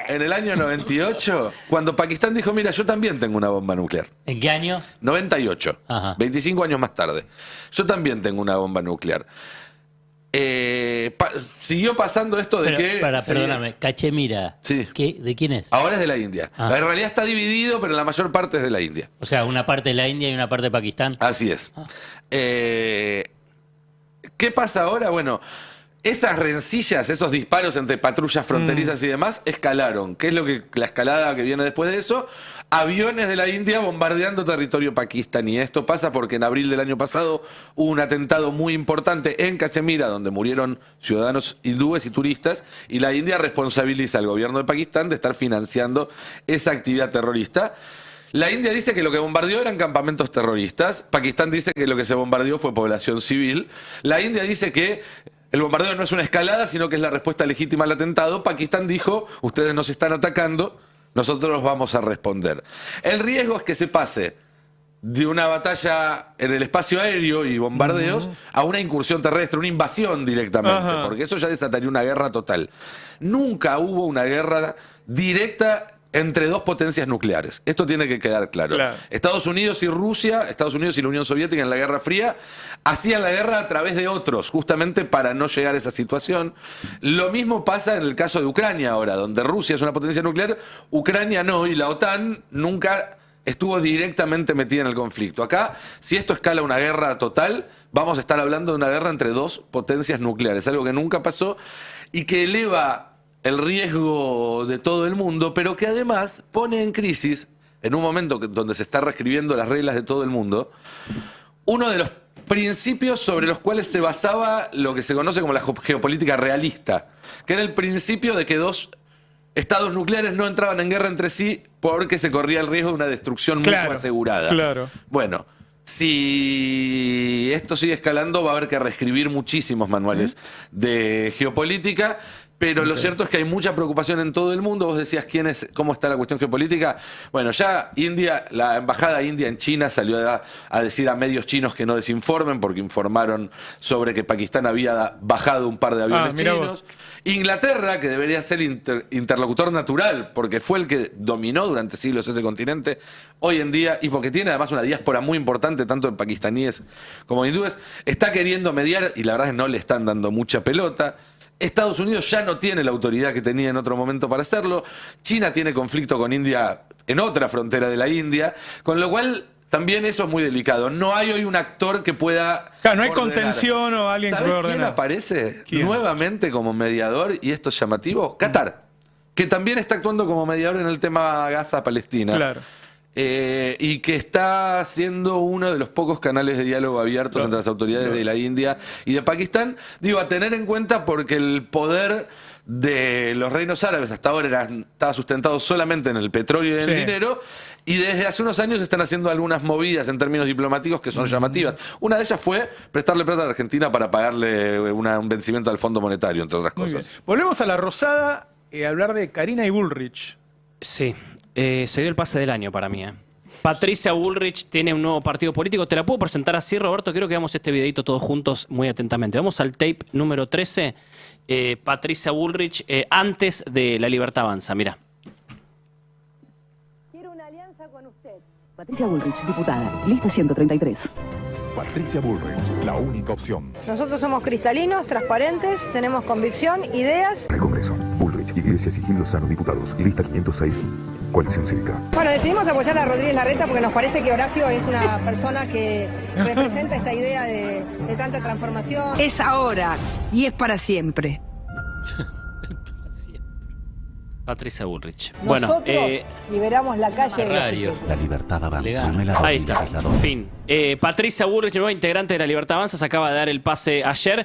en el año 98, cuando Pakistán dijo: mira, yo también tengo una bomba nuclear. ¿En qué año? 98, 25 años más tarde. Yo también tengo una bomba nuclear. Siguió pasando esto de que... Perdóname, Cachemira, sí. ¿de quién es? Ahora es de la India. En realidad está dividido, pero la mayor parte es de la India. O sea, una parte de la India y una parte de Pakistán. Así es. ¿Qué pasa ahora? Bueno, esas rencillas, esos disparos entre patrullas fronterizas y demás, escalaron. ¿Qué es la escalada que viene después de eso? Aviones de la India bombardeando territorio pakistaní. Esto pasa porque en abril del año pasado hubo un atentado muy importante en Cachemira, donde murieron ciudadanos hindúes y turistas, y la India responsabiliza al gobierno de Pakistán de estar financiando esa actividad terrorista. La India dice que lo que bombardeó eran campamentos terroristas. Pakistán dice que lo que se bombardeó fue población civil. La India dice que el bombardeo no es una escalada, sino que es la respuesta legítima al atentado. Pakistán dijo: ustedes nos están atacando, nosotros los vamos a responder. El riesgo es que se pase de una batalla en el espacio aéreo y bombardeos a una incursión terrestre, una invasión directamente, porque eso ya desataría una guerra total. Nunca hubo una guerra directa entre dos potencias nucleares. Esto tiene que quedar claro. Estados Unidos y Rusia, Estados Unidos y la Unión Soviética en la Guerra Fría, hacían la guerra a través de otros, justamente para no llegar a esa situación. Lo mismo pasa en el caso de Ucrania ahora, donde Rusia es una potencia nuclear, Ucrania no, y la OTAN nunca estuvo directamente metida en el conflicto. Acá, si esto escala una guerra total, vamos a estar hablando de una guerra entre dos potencias nucleares, algo que nunca pasó y que eleva el riesgo de todo el mundo, pero que además pone en crisis, en un momento donde se está reescribiendo las reglas de todo el mundo, uno de los principios sobre los cuales se basaba lo que se conoce como la geopolítica realista, que era el principio de que dos estados nucleares no entraban en guerra entre sí porque se corría el riesgo de una destrucción mutua asegurada. Bueno, si esto sigue escalando, va a haber que reescribir muchísimos manuales de geopolítica. Pero lo cierto es que hay mucha preocupación en todo el mundo. Vos decías cómo está la cuestión geopolítica. Bueno, ya la embajada india en China salió a decir a medios chinos que no desinformen, porque informaron sobre que Pakistán había bajado un par de aviones chinos. Inglaterra, que debería ser interlocutor natural, porque fue el que dominó durante siglos ese continente, hoy en día, y porque tiene además una diáspora muy importante, tanto en pakistaníes como hindúes, está queriendo mediar, y la verdad es que no le están dando mucha pelota. Estados Unidos ya no tiene la autoridad que tenía en otro momento para hacerlo. China tiene conflicto con India en otra frontera de la India, con lo cual también eso es muy delicado. No hay hoy un actor que pueda... Claro, no hay ordenar. Contención o alguien que pueda ¿Sabés quién ordenar? aparece ¿Quién? nuevamente como mediador? Y esto es llamativo. Qatar, que también está actuando como mediador en el tema Gaza-Palestina. Claro. Y que está siendo uno de los pocos canales de diálogo abiertos entre las autoridades de la India y de Pakistán. Digo, a tener en cuenta porque el poder de los reinos árabes hasta ahora estaba sustentado solamente en el petróleo y en el dinero, y desde hace unos años están haciendo algunas movidas en términos diplomáticos que son llamativas. Una de ellas fue prestarle plata a la Argentina para pagarle un vencimiento al Fondo Monetario, entre otras Muy cosas. bien. Volvemos a la Rosada a hablar de Karina y Bullrich. Sí, se dio el pase del año para mí. Patricia Bullrich tiene un nuevo partido político. ¿Te la puedo presentar así, Roberto? Quiero que veamos este videito todos juntos muy atentamente. Vamos al tape número 13. Patricia Bullrich, antes de La Libertad Avanza. Mira. Quiero una alianza con usted. Patricia Bullrich, diputada, lista 133. Patricia Bullrich, la única opción. Nosotros somos cristalinos, transparentes, tenemos convicción, ideas. El Congreso, Bullrich, Iglesias y Gil Lozano, diputados, lista 506, Coalición Cívica. Bueno, decidimos apoyar a Rodríguez Larreta porque nos parece que Horacio es una persona que representa esta idea de tanta transformación. Es ahora y es para siempre. Patricia Bullrich. Nosotros liberamos la calle. La Libertad Avanza. Ahí está. Fin. Patricia Bullrich, nueva integrante de La Libertad Avanza, se acaba de dar el pase ayer.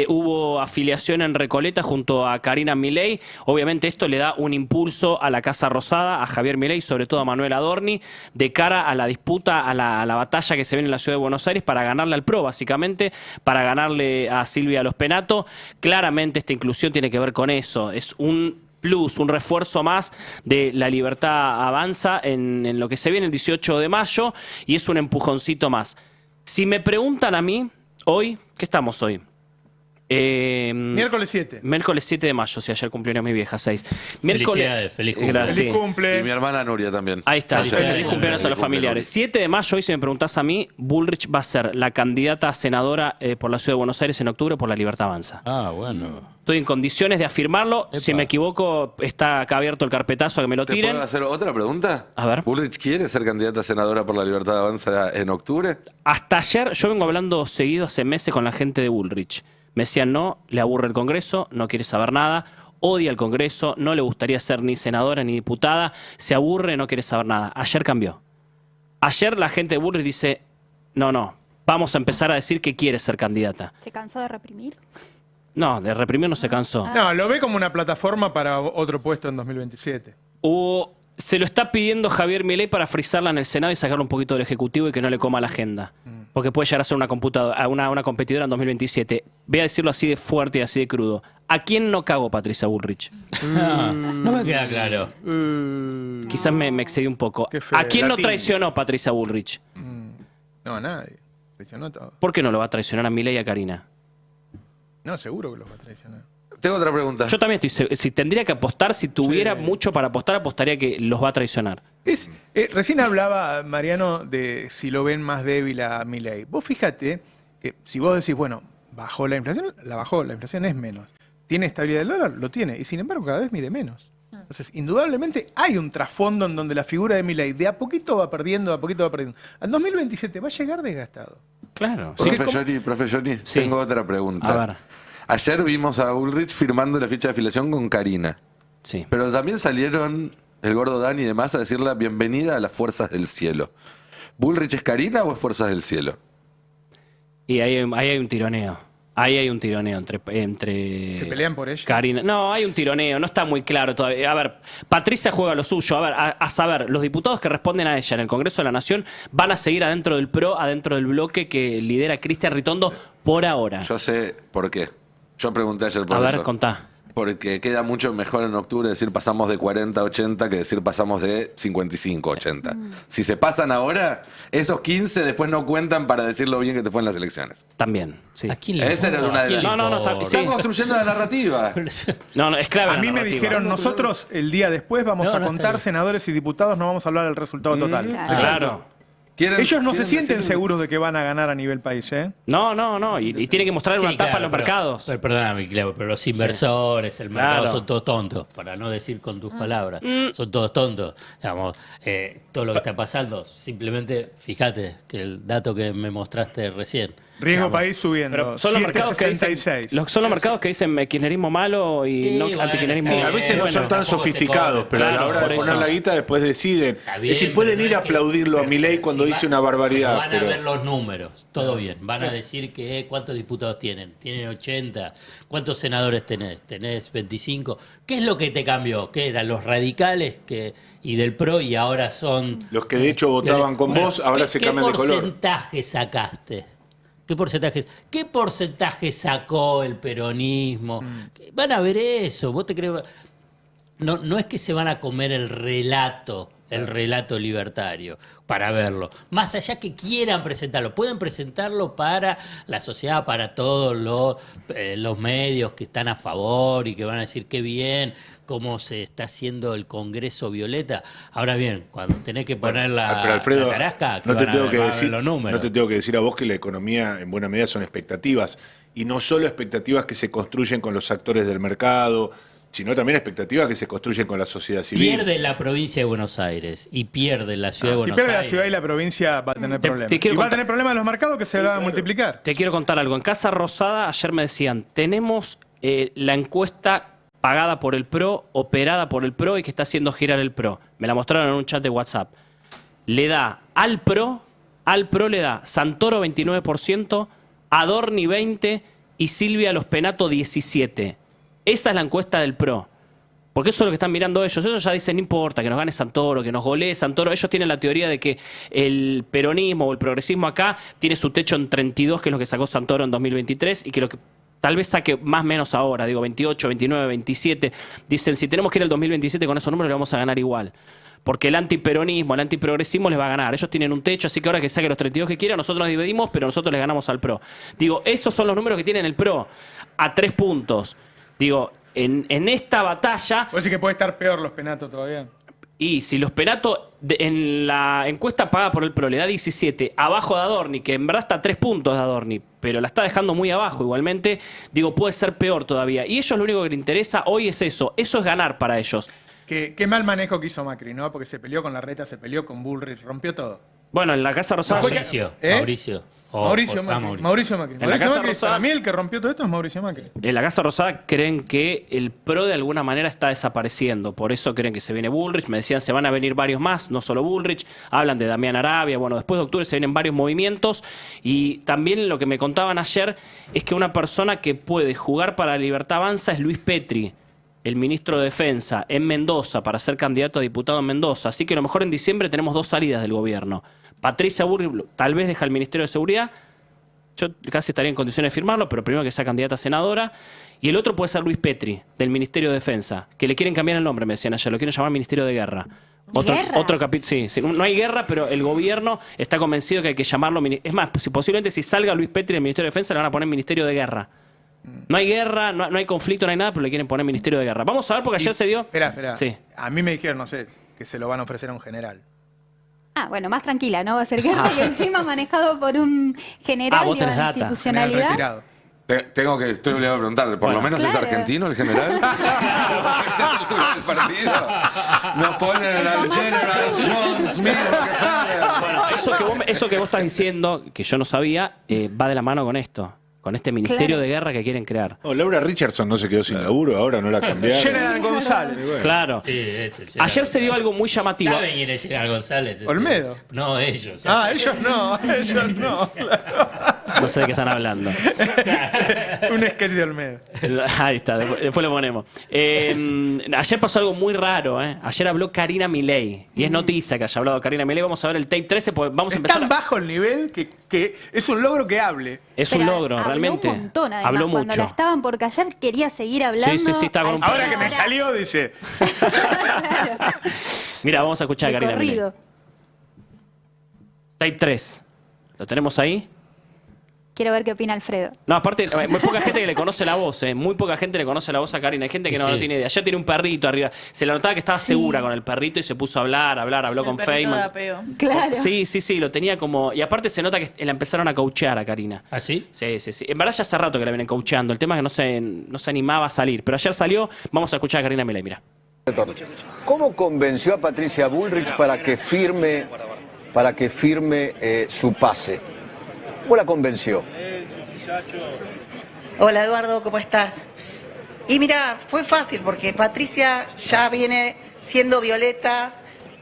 Hubo afiliación en Recoleta junto a Karina Milei. Obviamente esto le da un impulso a la Casa Rosada, a Javier Milei, sobre todo a Manuel Adorni, de cara a la disputa, a la batalla que se viene en la Ciudad de Buenos Aires para ganarle al PRO, básicamente, para ganarle a Silvia Lospenato. Claramente esta inclusión tiene que ver con eso. Es un plus, un refuerzo más de La Libertad Avanza en lo que se viene el 18 de mayo y es un empujoncito más. Si me preguntan a mí, hoy, ¿qué estamos hoy? Miércoles 7. Miércoles 7 de mayo, si ayer cumplió mi vieja 6. Felicidades, feliz cumple. Gracias. Feliz cumple. Y mi hermana Nuria también. Ahí está, Felicidades. feliz cumpleaños a los familiares. 7 de mayo, hoy si me preguntás a mí, Bullrich va a ser la candidata a senadora por la Ciudad de Buenos Aires en octubre por La Libertad Avanza. Ah, bueno. Estoy en condiciones de afirmarlo. Epa. Si me equivoco, está acá abierto el carpetazo a que me lo ¿Te tiren. puedo hacer otra pregunta? A ver. ¿Bullrich quiere ser candidata a senadora por La Libertad Avanza en octubre? Hasta ayer, yo vengo hablando seguido hace meses con la gente de Bullrich. Me decían, no, le aburre el Congreso, no quiere saber nada, odia el Congreso, no le gustaría ser ni senadora ni diputada, se aburre, no quiere saber nada. Ayer cambió. Ayer la gente de Bullrich dice, no, vamos a empezar a decir que quiere ser candidata. ¿Se cansó de reprimir? No, de reprimir no se cansó. No, lo ve como una plataforma para otro puesto en 2027. Se lo está pidiendo Javier Milei para frizarla en el Senado y sacarle un poquito del Ejecutivo y que no le coma la agenda. Porque puede llegar a ser una competidora en 2027. Voy a decirlo así de fuerte y así de crudo. ¿A quién no cago Patricia Bullrich? No me queda claro. Quizás me excedí un poco. Qué feo. ¿A quién no Latino. traicionó Patricia Bullrich? No, a nadie. Traicionó todo. ¿Por qué no lo va a traicionar a Milei y a Karina? No, seguro que los va a traicionar. Tengo otra pregunta. Yo también si tendría que apostar, si tuviera mucho para apostar, apostaría que los va a traicionar. Recién hablaba Mariano de si lo ven más débil a Milei. Vos fíjate que si vos decís, bueno, bajó la inflación, la bajó, la inflación es menos. ¿Tiene estabilidad del dólar? Lo tiene. Y sin embargo, cada vez mide menos. Entonces, indudablemente hay un trasfondo en donde la figura de Milei de a poquito va perdiendo, de a poquito va perdiendo. Al 2027 va a llegar desgastado. Claro. Profe Johnny, Sí. tengo otra pregunta. A ver. Ayer vimos a Bullrich firmando la ficha de afiliación con Karina. Sí. Pero también salieron el gordo Dani y demás a decirle bienvenida a las fuerzas del cielo. ¿Bullrich es Karina o es fuerzas del cielo? Y ahí hay un tironeo. Ahí hay un tironeo entre ¿Se pelean por ella? Karina. No, hay un tironeo, no está muy claro todavía. A ver, Patricia juega lo suyo. A ver, a saber, los diputados que responden a ella en el Congreso de la Nación van a seguir adentro del PRO, adentro del bloque que lidera Cristian Ritondo por ahora. Yo sé por qué. Yo pregunté ayer por A eso. ver, contá. porque queda mucho mejor en octubre decir pasamos de 40 a 80 que decir pasamos de 55 a 80. Si se pasan ahora, esos 15 después no cuentan para decir lo bien que te fue en las elecciones. También, sí. ¿A quién le Esa era importa? una de las... No, Están construyendo la narrativa. No, es clave. A la mí me narrativa. dijeron, nosotros el día después vamos No, a no está contar bien. senadores y diputados, no vamos a hablar del resultado total. Claro. Ellos no se quieren sienten decir- seguros de que van a ganar a nivel país, ¿eh? No. Y tiene que mostrar una Sí, tapa claro, en los pero- mercados. Perdóname, Clevo, pero los inversores, el mercado Claro. son todos tontos, para no decir con tus palabras. Son todos tontos. Digamos, todo lo que está pasando, simplemente fíjate que el dato que me mostraste recién. Riesgo digamos, país subiendo. Pero son los mercados que dicen, 7,66. son los mercados que dicen kirchnerismo malo y Sí, no bueno, antikirchnerismo Sí, a veces no bueno. son tan tampoco se sofisticados, corre. pero a la Claro, hora de por poner eso. la guita después deciden. Está Es bien, decir, pueden pero ir no a es que- aplaudirlo a pero Milei si cuando dice una barbaridad. Van Pero a ver los números, todo bien. Van a decir que cuántos diputados tienen. Tienen 80. ¿Cuántos senadores tenés? ¿Tenés 25? ¿Qué es lo que te cambió? ¿Qué eran los radicales y del PRO y ahora son... los que de hecho votaban con Bueno, vos, ahora se cambian de color. ¿Qué porcentaje sacaste? ¿Qué porcentaje sacó el peronismo? Van a ver eso. ¿Vos te crees? No es que se van a comer el relato libertario para verlo. Más allá que quieran presentarlo, pueden presentarlo para la sociedad, para todos los medios que están a favor y que van a decir qué bien, cómo se está haciendo el Congreso Violeta. Ahora bien, cuando tenés que poner Pero Alfredo, la tarasca, no te van a tengo ver- que van a ver decir, los números. no te tengo que decir a vos que la economía en buena medida son expectativas y no solo expectativas que se construyen con los actores del mercado, sino también expectativas que se construyen con la sociedad civil. Pierde la provincia de Buenos Aires y pierde la ciudad de Si Buenos pierde la Aires. ciudad y la provincia va a tener problemas. te quiero Y va a contar- tener problemas en los mercados que se van a multiplicar. Te quiero contar algo. En Casa Rosada ayer me decían, tenemos la encuesta pagada por el PRO, operada por el PRO y que está haciendo girar el PRO. Me la mostraron en un chat de WhatsApp. Le da al PRO le da Santoro 29%, Adorni 20% y Silvia Los Penato 17%. Esa es la encuesta del PRO. Porque eso es lo que están mirando ellos. Ellos ya dicen, no importa que nos gane Santoro, que nos golee Santoro. Ellos tienen la teoría de que el peronismo o el progresismo acá tiene su techo en 32, que es lo que sacó Santoro en 2023, y que lo que tal vez saque más o menos ahora, digo 28, 29, 27. Dicen, si tenemos que ir al 2027 con esos números, le vamos a ganar igual. Porque el antiperonismo, el antiprogresismo les va a ganar. Ellos tienen un techo, así que ahora que saque los 32 que quiera, nosotros nos dividimos, pero nosotros le ganamos al PRO. Digo, esos son los números que tienen el PRO, a 3 puntos. Digo, en esta batalla... ¿Puede decir que puede estar peor los Penatos todavía? Y si los Penato en la encuesta pagada por el PRO le da 17 abajo de Adorni, que en verdad está a 3 puntos de Adorni, pero la está dejando muy abajo igualmente, digo, puede ser peor todavía. Y ellos lo único que les interesa hoy es eso es ganar para ellos. Qué mal manejo que hizo Macri, ¿no? Porque se peleó con Larreta, se peleó con Bullrich, rompió todo. Bueno, en la Casa Rosada... Mauricio. ¿Eh? Mauricio. Mauricio Macri. Mauricio Macri. En la Mauricio Casa Macri, Rosada- para mí el que rompió todo esto es Mauricio Macri. En la Casa Rosada creen que el PRO de alguna manera está desapareciendo, por eso creen que se viene Bullrich, me decían se van a venir varios más, no solo Bullrich, hablan de Damián Arabia, bueno, después de octubre se vienen varios movimientos y también lo que me contaban ayer es que una persona que puede jugar para la Libertad Avanza es Luis Petri, el ministro de Defensa, en Mendoza, para ser candidato a diputado en Mendoza, así que a lo mejor en diciembre tenemos 2 salidas del gobierno. Patricia Bullrich tal vez deja el Ministerio de Seguridad. Yo casi estaría en condiciones de firmarlo, pero primero que sea candidata a senadora. Y el otro puede ser Luis Petri, del Ministerio de Defensa, que le quieren cambiar el nombre, me decían ayer, lo quieren llamar Ministerio de Guerra. Otro capítulo, sí, no hay guerra, pero el gobierno está convencido que hay que llamarlo... Es más, posiblemente si salga Luis Petri del Ministerio de Defensa, le van a poner Ministerio de Guerra. No hay guerra, no hay conflicto, no hay nada, pero le quieren poner Ministerio de Guerra. Vamos a ver, porque ayer se dio... Espera. Sí. A mí me dijeron, no sé, que se lo van a ofrecer a un general. Ah, bueno, más tranquila, ¿no? Va a ser guerra que encima manejado por un general vos de tenés data. General institucionalidad. retirado. Estoy obligado a preguntar, ¿por Bueno, lo menos es claro. argentino el general? ¿El partido? Nos ponen al General John Smith. Bueno, eso que vos estás diciendo, que yo no sabía, va de la mano con esto. Con este Ministerio Claro. de Guerra que quieren crear. Oh, Laura Richardson no se quedó sin laburo, ahora no la cambiaron. General González. Claro. Sí, ese, Ayer se dio algo muy llamativo. ¿Saben quién es General González? Olmedo. No, ellos. Ah, ellos no, ellos no. Claro. No sé de qué están hablando. Un sketch de Olmedo. Ahí está, después lo ponemos. Ayer pasó algo muy raro, ¿eh? Ayer habló Karina Milei. Y es noticia que haya hablado Karina Milei. Vamos a ver el tape 13, pues vamos a Es empezar. tan bajo el nivel que es un logro que hable. Es un logro, habló realmente. Un montón, además. Habló Cuando la mucho. estaban por callar, quería seguir hablando. Sí, estaba con un Ahora que me salió, dice. Mira, vamos a escuchar a Karina Milei. corrido. Tape 3. ¿Lo tenemos ahí? Quiero ver qué opina Alfredo. No, aparte, muy poca gente que le conoce la voz, ¿eh? Muy poca gente le conoce la voz a Karina. Hay gente que no tiene idea. Ayer tiene un perrito arriba. Se la notaba que estaba segura con el perrito y se puso a hablar, habló con Feynman. Claro. Sí, lo tenía como... Y aparte se nota que la empezaron a coachear a Karina. ¿Ah, sí? Sí. En verdad ya hace rato que la vienen coacheando. El tema es que no se animaba a salir. Pero ayer salió. Vamos a escuchar a Karina Milei, mira. ¿Cómo convenció a Patricia Bullrich para que firme su pase? ¿Cómo la convenció? Hola Eduardo, ¿cómo estás? Y mira, fue fácil porque Patricia ya viene siendo Violeta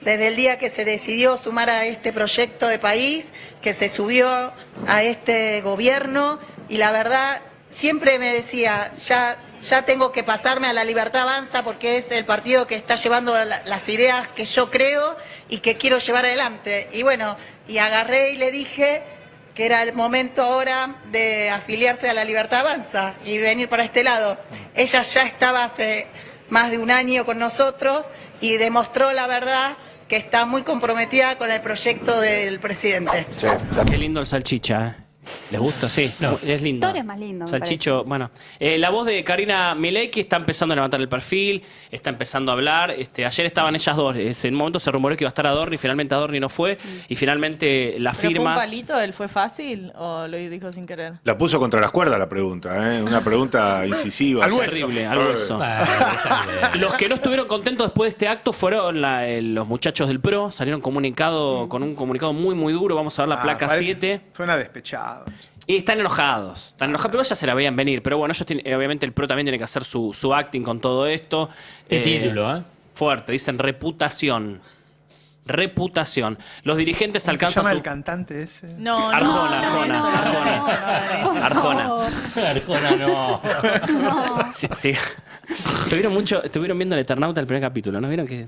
desde el día que se decidió sumar a este proyecto de país, que se subió a este gobierno y la verdad siempre me decía, ya tengo que pasarme a La Libertad Avanza porque es el partido que está llevando las ideas que yo creo y que quiero llevar adelante. Y bueno, y agarré y le dije que era el momento ahora de afiliarse a La Libertad Avanza y venir para este lado. Ella ya estaba hace más de un año con nosotros y demostró la verdad que está muy comprometida con el proyecto del presidente. Sí. Qué lindo el salchicha, ¿eh? ¿Les gusta? Sí, es lindo. Thor es más lindo, me Salchicho, bueno. La voz de Karina Milei, que está empezando a levantar el perfil, está empezando a hablar. Ayer estaban ellas dos. En un momento se rumoreó que iba a estar Adorni, finalmente Adorni no fue. Y finalmente la ¿Pero firma. fue un palito? ¿Él fue fácil o lo dijo sin querer? La puso contra las cuerdas la pregunta, ¿eh? Una pregunta incisiva. Al hueso. Terrible, al hueso. Los que no estuvieron contentos después de este acto fueron los muchachos del PRO. Salieron con un comunicado muy, muy duro. Vamos a ver la placa 7. Suena despechado. Y están enojados, pero ya se la veían venir. Pero bueno, ellos obviamente el PRO también tiene que hacer su acting con todo esto. ¿Qué título, eh? Fuerte, dicen reputación. Reputación. Los dirigentes ¿Cómo alcanzan se llama su... el cantante ese? No, Arjona no. Sí. Estuvieron viendo el Eternauta el primer capítulo, ¿no? ¿Vieron que...?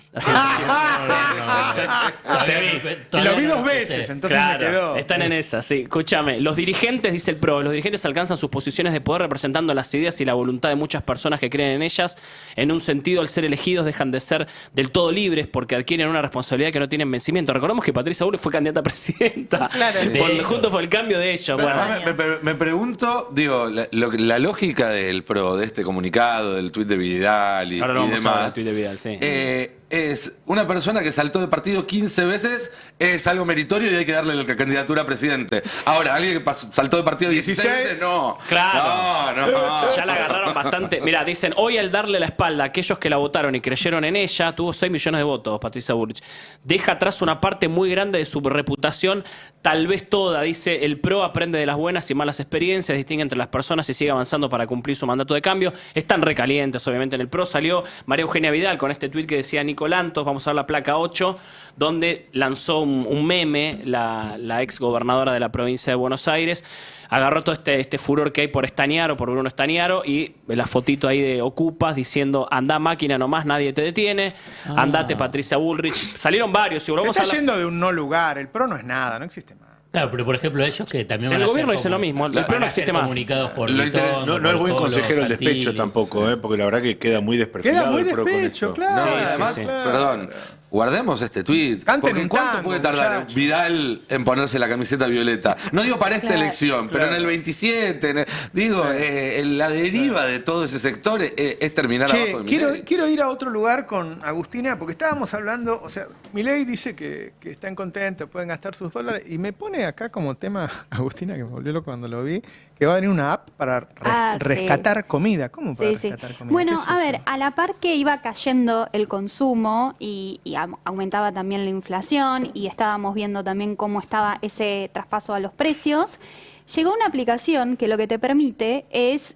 Lo vi 2 veces, entonces me quedó. Están en esa, sí. Escúchame, los dirigentes, dice el PRO, los dirigentes alcanzan sus posiciones de poder representando las ideas y la voluntad de muchas personas que creen en ellas. En un sentido, al ser elegidos, dejan de ser del todo libres porque adquieren una responsabilidad que no tienen vencimiento. Recordemos que Patricia Bullrich fue candidata a presidenta. Claro, Juntos por el cambio de ellos. Me pregunto, digo, la lógica del PRO, de este comunicado, del tuit de Vidal y Ahora vamos demás, a ver el tuit de Vidal, sí. es una persona que saltó de partido 15 veces, es algo meritorio y hay que darle la candidatura a presidente. Ahora, alguien que saltó de partido 16 veces, no. Claro. No. Ya la agarraron bastante. Mira, dicen, hoy al darle la espalda a aquellos que la votaron y creyeron en ella, tuvo 6 millones de votos, Patricia Bullrich. Deja atrás una parte muy grande de su reputación, tal vez toda, dice, el PRO aprende de las buenas y malas experiencias, distingue entre las personas y sigue avanzando para cumplir su mandato de cambio. Están recalientes, obviamente, en el PRO. Salió María Eugenia Vidal con este tuit que decía Nico Lantos, vamos a ver la placa 8, donde lanzó un meme la ex gobernadora de la provincia de Buenos Aires. Agarró todo este furor que hay por Stagnaro, por Bruno Stagnaro, y la fotito ahí de Ocupas diciendo, andá máquina nomás, nadie te detiene, andate Patricia Bullrich. Salieron varios. Se está yendo de un no lugar, el PRO no es nada, no existe más. Claro, pero por ejemplo ellos que también van el a gobierno ser dice lo mismo, el PRO no existe más. Comunicados por No es buen Colo, consejero el Santilli. despecho tampoco, porque la verdad que queda muy despreciado Queda muy el PRO con despecho, esto. claro. No, además, perdón, guardemos este tuit. Canten un ¿Cuánto tango, puede tardar muchachos? Vidal en ponerse la camiseta violeta? No digo para esta elección, pero en el 27. La deriva de todo ese sector es terminar abajo de Milei. Quiero ir a otro lugar con Agustina, porque estábamos hablando, o sea, Milei dice que están contentos, pueden gastar sus dólares, y me pone acá como tema, Agustina, que me volvió loco cuando lo vi, que va a venir una app para rescatar comida. ¿Cómo para rescatar comida? Bueno, ¿Qué es a eso? ver, a la par que iba cayendo el consumo y aumentaba también la inflación y estábamos viendo también cómo estaba ese traspaso a los precios, llegó una aplicación que lo que te permite es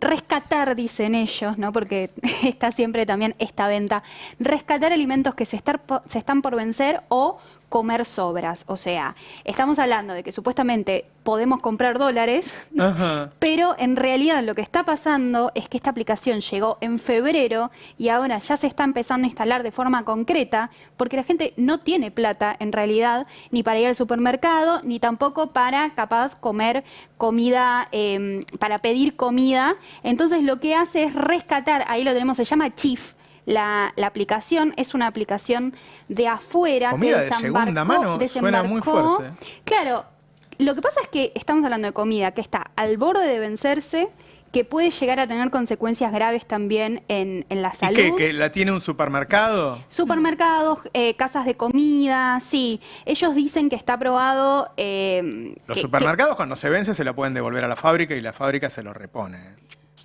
rescatar, dicen ellos, ¿no? Porque está siempre también esta venta, rescatar alimentos que se están por vencer o comer sobras. O sea, estamos hablando de que supuestamente podemos comprar dólares, Ajá. pero en realidad lo que está pasando es que esta aplicación llegó en febrero y ahora ya se está empezando a instalar de forma concreta porque la gente no tiene plata en realidad ni para ir al supermercado ni tampoco para capaz comer comida, para pedir comida. Entonces lo que hace es rescatar, ahí lo tenemos, se llama Chief. La aplicación es una aplicación de afuera. Comida que de segunda mano suena muy fuerte. Claro, lo que pasa es que estamos hablando de comida que está al borde de vencerse, que puede llegar a tener consecuencias graves también en la salud. ¿Y qué? ¿Que la tiene un supermercado? Supermercados, casas de comida, sí. Ellos dicen que está aprobado... Los supermercados cuando se vence se lo pueden devolver a la fábrica y la fábrica se lo repone.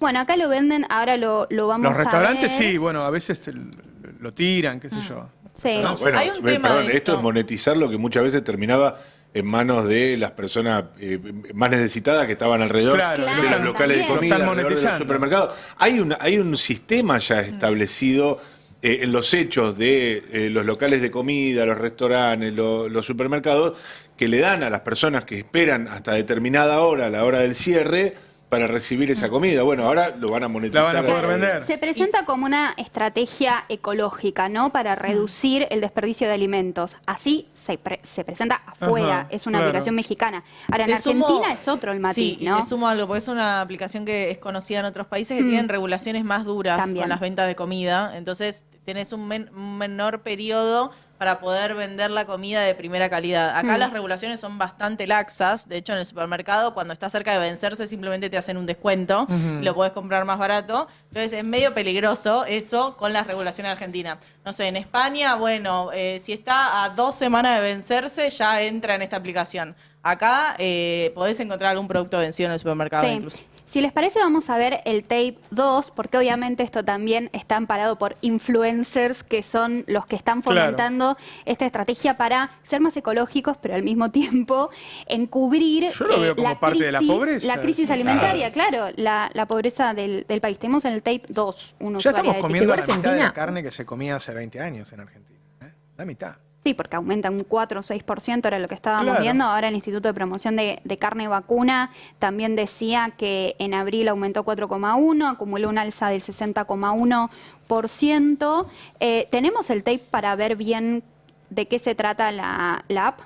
Bueno, acá lo venden, ahora lo vamos a ver. Los restaurantes sí, bueno, a veces lo tiran, qué sé yo. Sí. No, bueno, Hay un tema perdón, de esto es monetizar lo que muchas veces terminaba en manos de las personas más necesitadas que estaban alrededor Claro, de los locales de también. comida, Lo están alrededor de los monetizando. supermercados. Hay un sistema ya establecido en los hechos de los locales de comida, los restaurantes, los supermercados, que le dan a las personas que esperan hasta determinada hora, la hora del cierre, para recibir esa comida. Bueno, ahora lo van a monetizar. La van a poder vender. Se presenta como una estrategia ecológica, ¿no? Para reducir el desperdicio de alimentos. Así se presenta afuera. Ajá, es una claro. aplicación mexicana. Ahora, en Te sumo- Argentina es otro el matiz, Sí, ¿no? y te sumo algo, porque es una aplicación que es conocida en otros países que tienen regulaciones más duras También. con las ventas de comida. Entonces, tenés un menor periodo para poder vender la comida de primera calidad. Acá las regulaciones son bastante laxas. De hecho, en el supermercado, cuando está cerca de vencerse, simplemente te hacen un descuento Ujú. y lo podés comprar más barato. Entonces, es medio peligroso eso con las regulaciones argentinas. No sé, en España, bueno, si está a 2 semanas de vencerse, ya entra en esta aplicación. Acá podés encontrar algún producto vencido en el supermercado Sí. incluso. Si les parece, vamos a ver el tape 2, porque obviamente esto también está amparado por influencers, que son los que están Claro. fomentando esta estrategia para ser más ecológicos, pero al mismo tiempo encubrir Yo lo veo como parte de la pobreza. la crisis alimentaria, claro, la pobreza del país. Tenemos en el tape 2 un Ya usuario estamos de comiendo TikTok. la mitad de la carne que se comía hace 20 años en Argentina. La mitad. Sí, porque aumenta un 4 o 6%, era lo que estábamos Claro. viendo. Ahora el Instituto de Promoción de Carne Vacuna también decía que en abril aumentó 4,1, acumuló un alza del 60,1%. Tenemos el tape para ver bien de qué se trata la app.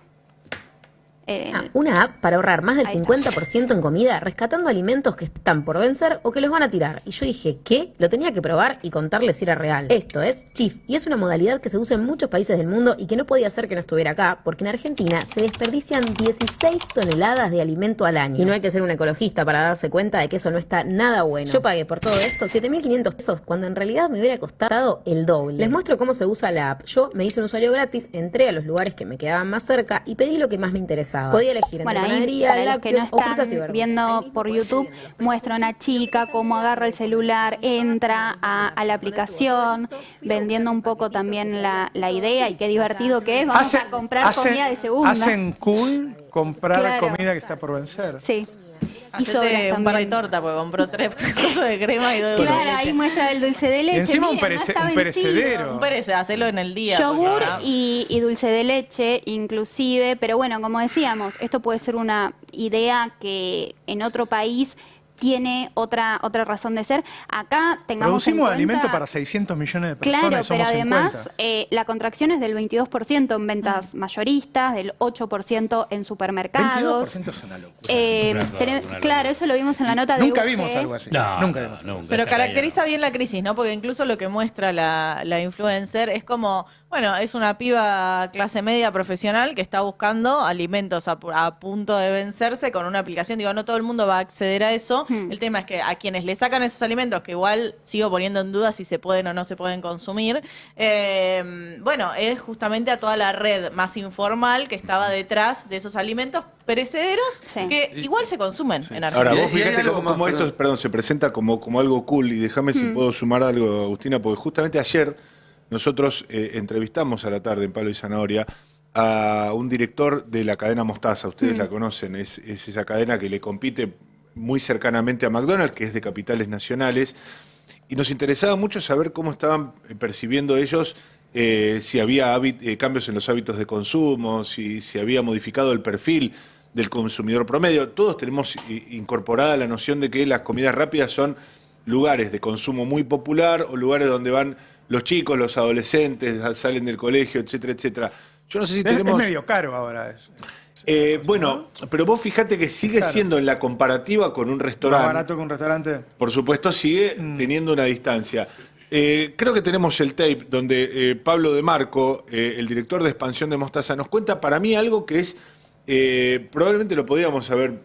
Una app para ahorrar más del Ahí está. 50% en comida, rescatando alimentos que están por vencer o que los van a tirar. Y yo dije, ¿qué? Lo tenía que probar y contarles si era real. Esto es Chief, y es una modalidad que se usa en muchos países del mundo y que no podía ser que no estuviera acá, porque en Argentina se desperdician 16 toneladas de alimento al año. Y no hay que ser un ecologista para darse cuenta de que eso no está nada bueno. Yo pagué por todo esto 7.500 pesos, cuando en realidad me hubiera costado el doble. Les muestro cómo se usa la app. Yo me hice un usuario gratis, entré a los lugares que me quedaban más cerca y pedí lo que más me interesaba. Podía elegir entre Bueno, ahí, panadería, para los que no lácteos o frutas y están verduras. viendo por YouTube, muestra una chica cómo agarra el celular, entra a la aplicación, vendiendo un poco también la idea y qué divertido que es. Vamos a comprar comida de segunda. Hacen cool comprar Claro. comida que está por vencer. Sí. Y Hacete sobras un par de también. tortas, porque compró 3 cosas de crema y 2 de Claro, leche. ahí muestra el dulce de leche. encima un Miren, no está vencido. Un perecedero, hacelo en el día. Yogur porque ya- y dulce de leche inclusive, pero bueno, como decíamos, esto puede ser una idea que en otro país tiene otra razón de ser. Acá tengamos en Producimos cuenta, alimento para 600 millones de personas claro, y somos pero además 50. la contracción es del 22% en ventas mayoristas, del 8% en supermercados. 22% es una locura. Claro, eso lo vimos en la nota de Nunca UG. vimos algo así. No, Nunca vimos algo así. Pero caracteriza bien la crisis, ¿no? Porque incluso lo que muestra la influencer es como, bueno, es una piba clase media profesional que está buscando alimentos a punto de vencerse con una aplicación. Digo, no todo el mundo va a acceder a eso. El tema es que a quienes le sacan esos alimentos, que igual sigo poniendo en duda si se pueden o no se pueden consumir, bueno, es justamente a toda la red más informal que estaba detrás de esos alimentos perecederos que igual se consumen en Argentina. Ahora, vos fíjate cómo esto, perdón, se presenta como algo cool, y déjame si puedo sumar algo, Agustina, porque justamente ayer nosotros entrevistamos a la tarde en Palo y Zanahoria a un director de la cadena Mostaza, ustedes la conocen, es esa cadena que le compite muy cercanamente a McDonald's, que es de capitales nacionales, y nos interesaba mucho saber cómo estaban percibiendo ellos si había cambios en los hábitos de consumo, si se había modificado el perfil del consumidor promedio. Todos tenemos incorporada la noción de que las comidas rápidas son lugares de consumo muy popular o lugares donde van los chicos, los adolescentes, salen del colegio, etcétera, etcétera. Yo no sé si tenemos... Es medio caro ahora eso. Bueno, pero vos fijate que sigue siendo en la comparativa con un restaurante. ¿Más barato que un restaurante? Por supuesto, sigue teniendo una distancia. Creo que tenemos el tape donde Pablo De Marco, el director de expansión de Mostaza, nos cuenta para mí algo que es, probablemente lo podíamos haber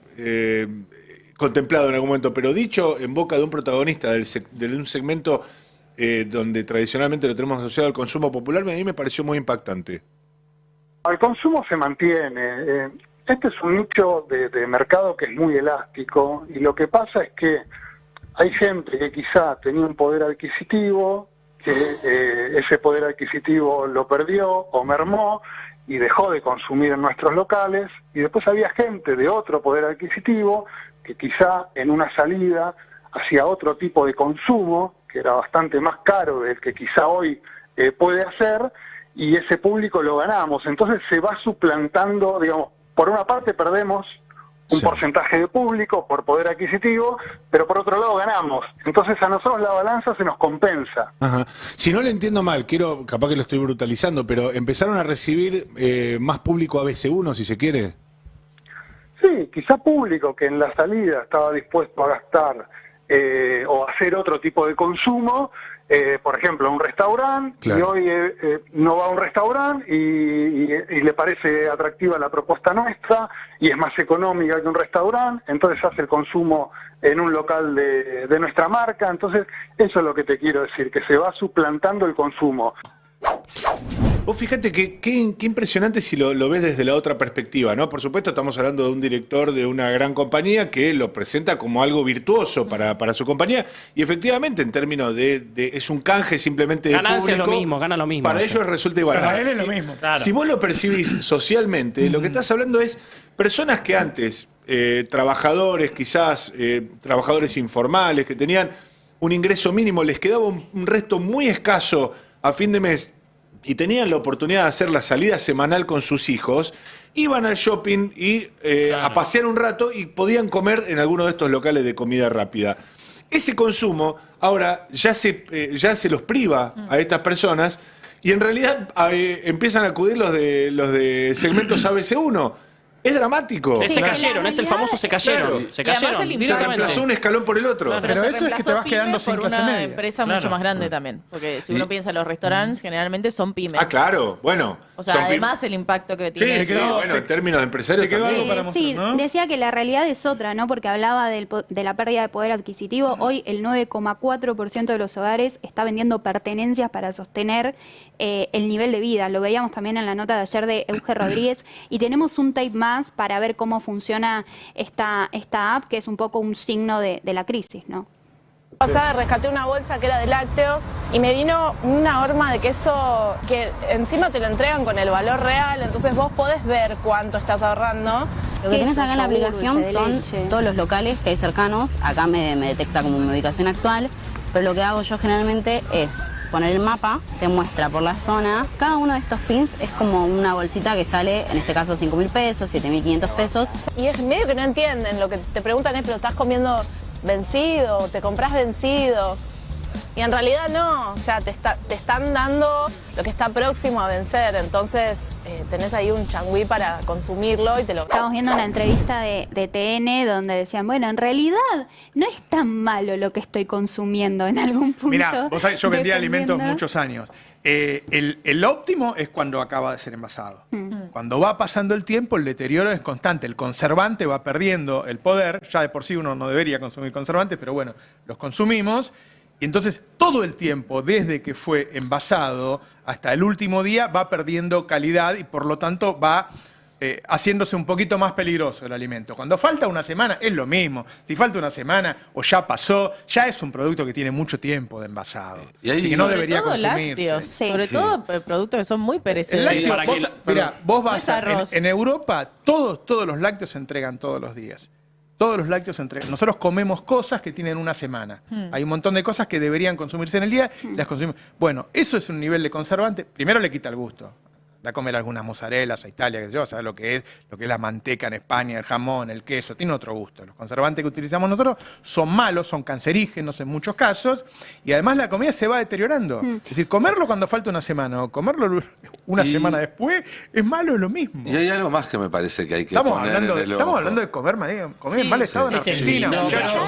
contemplado en algún momento, pero dicho en boca de un protagonista de un segmento donde tradicionalmente lo tenemos asociado al consumo popular, a mí me pareció muy impactante. El consumo se mantiene. Este es un nicho de mercado que es muy elástico y lo que pasa es que hay gente que quizá tenía un poder adquisitivo, que ese poder adquisitivo lo perdió o mermó y dejó de consumir en nuestros locales, y después había gente de otro poder adquisitivo que quizá en una salida hacía otro tipo de consumo, que era bastante más caro del que quizá hoy puede hacer, y ese público lo ganamos. Entonces se va suplantando, digamos, por una parte perdemos un porcentaje de público por poder adquisitivo, pero por otro lado ganamos. Entonces a nosotros la balanza se nos compensa. Ajá. Si no le entiendo mal, capaz que lo estoy brutalizando, pero empezaron a recibir más público ABC1, si se quiere. Sí, quizá público que en la salida estaba dispuesto a gastar o hacer otro tipo de consumo, por ejemplo, a un restaurante, claro. Y hoy no va a un restaurante y le parece atractiva la propuesta nuestra y es más económica que un restaurante, entonces hace el consumo en un local de nuestra marca. Entonces eso es lo que te quiero decir, que se va suplantando el consumo. Vos fíjate que qué impresionante si lo ves desde la otra perspectiva, ¿no? Por supuesto estamos hablando de un director de una gran compañía que lo presenta como algo virtuoso para su compañía y efectivamente en términos de es un canje simplemente de ganancia público. Gana lo mismo. Para ellos resulta igual. Para él es lo mismo. Claro. Si vos lo percibís socialmente, lo que estás hablando es personas que antes, trabajadores quizás, trabajadores informales que tenían un ingreso mínimo, les quedaba un resto muy escaso a fin de mes y tenían la oportunidad de hacer la salida semanal con sus hijos, iban al shopping y a pasear un rato y podían comer en alguno de estos locales de comida rápida. Ese consumo ahora ya se los priva a estas personas y en realidad empiezan a acudir los de segmentos ABC1. Es dramático. Se cayeron, es el famoso se cayeron. Claro. Se cayeron. Se reemplazó un escalón por el otro. Claro, pero eso es que te vas quedando sin clase media. Por una empresa mucho más grande también. Porque si uno piensa en los restaurantes, generalmente son pymes. Ah, claro, bueno. O sea, además el impacto que tiene. Sí, bueno, en términos de empresarios también. Sí, decía que la realidad es otra, ¿no? Porque hablaba de la pérdida de poder adquisitivo. Hoy el 9,4% de los hogares está vendiendo pertenencias para sostener el nivel de vida. Lo veíamos también en la nota de ayer de Euge Rodríguez. Y tenemos un tape más para ver cómo funciona esta app, que es un poco un signo de la crisis, ¿no? Pasada rescaté una bolsa que era de lácteos y me vino una horma de queso que encima te lo entregan con el valor real, entonces vos podés ver cuánto estás ahorrando. Lo que tenés acá en la aplicación son todos los locales que hay cercanos. Acá me detecta como mi ubicación actual, pero lo que hago yo generalmente es poner el mapa, te muestra por la zona. Cada uno de estos pins es como una bolsita que sale, en este caso 5.000 pesos, 7.500 pesos. Y es medio que no entienden, lo que te preguntan es, pero ¿estás comiendo vencido? ¿Te compras vencido? Y en realidad no, o sea, te están dando lo que está próximo a vencer, entonces tenés ahí un changüí para consumirlo y te lo... Estamos viendo una entrevista de TN donde decían, bueno, en realidad no es tan malo lo que estoy consumiendo en algún punto. Mirá, vos sabés, yo vendí alimentos muchos años. El óptimo es cuando acaba de ser envasado. Cuando va pasando el tiempo, el deterioro es constante. El conservante va perdiendo el poder. Ya de por sí uno no debería consumir conservantes, pero bueno, los consumimos. Y entonces todo el tiempo, desde que fue envasado hasta el último día, va perdiendo calidad y por lo tanto va haciéndose un poquito más peligroso el alimento. Cuando falta una semana es lo mismo. Si falta una semana o ya pasó, ya es un producto que tiene mucho tiempo de envasado. Y ahí, así que no debería todo consumirse. Lácteos, sobre todo productos que son muy perecederos. Vos vas en Europa, todos los lácteos se entregan todos los días. todos los lácteos nosotros comemos cosas que tienen una semana. Hay un montón de cosas que deberían consumirse en el día y las consumimos. Bueno, eso es un nivel de conservante. Primero le quita el gusto. Da a comer algunas mozarelas a Italia, que yo, sabes lo que es la manteca en España, el jamón, el queso, tiene otro gusto. Los conservantes que utilizamos nosotros son malos, son cancerígenos en muchos casos, y además la comida se va deteriorando. Es decir, comerlo cuando falta una semana o comerlo una semana después es malo, es lo mismo. Y hay algo más que me parece que hay que estamos poner hablando en el Estamos ojo. hablando de comer en mal estado en Argentina.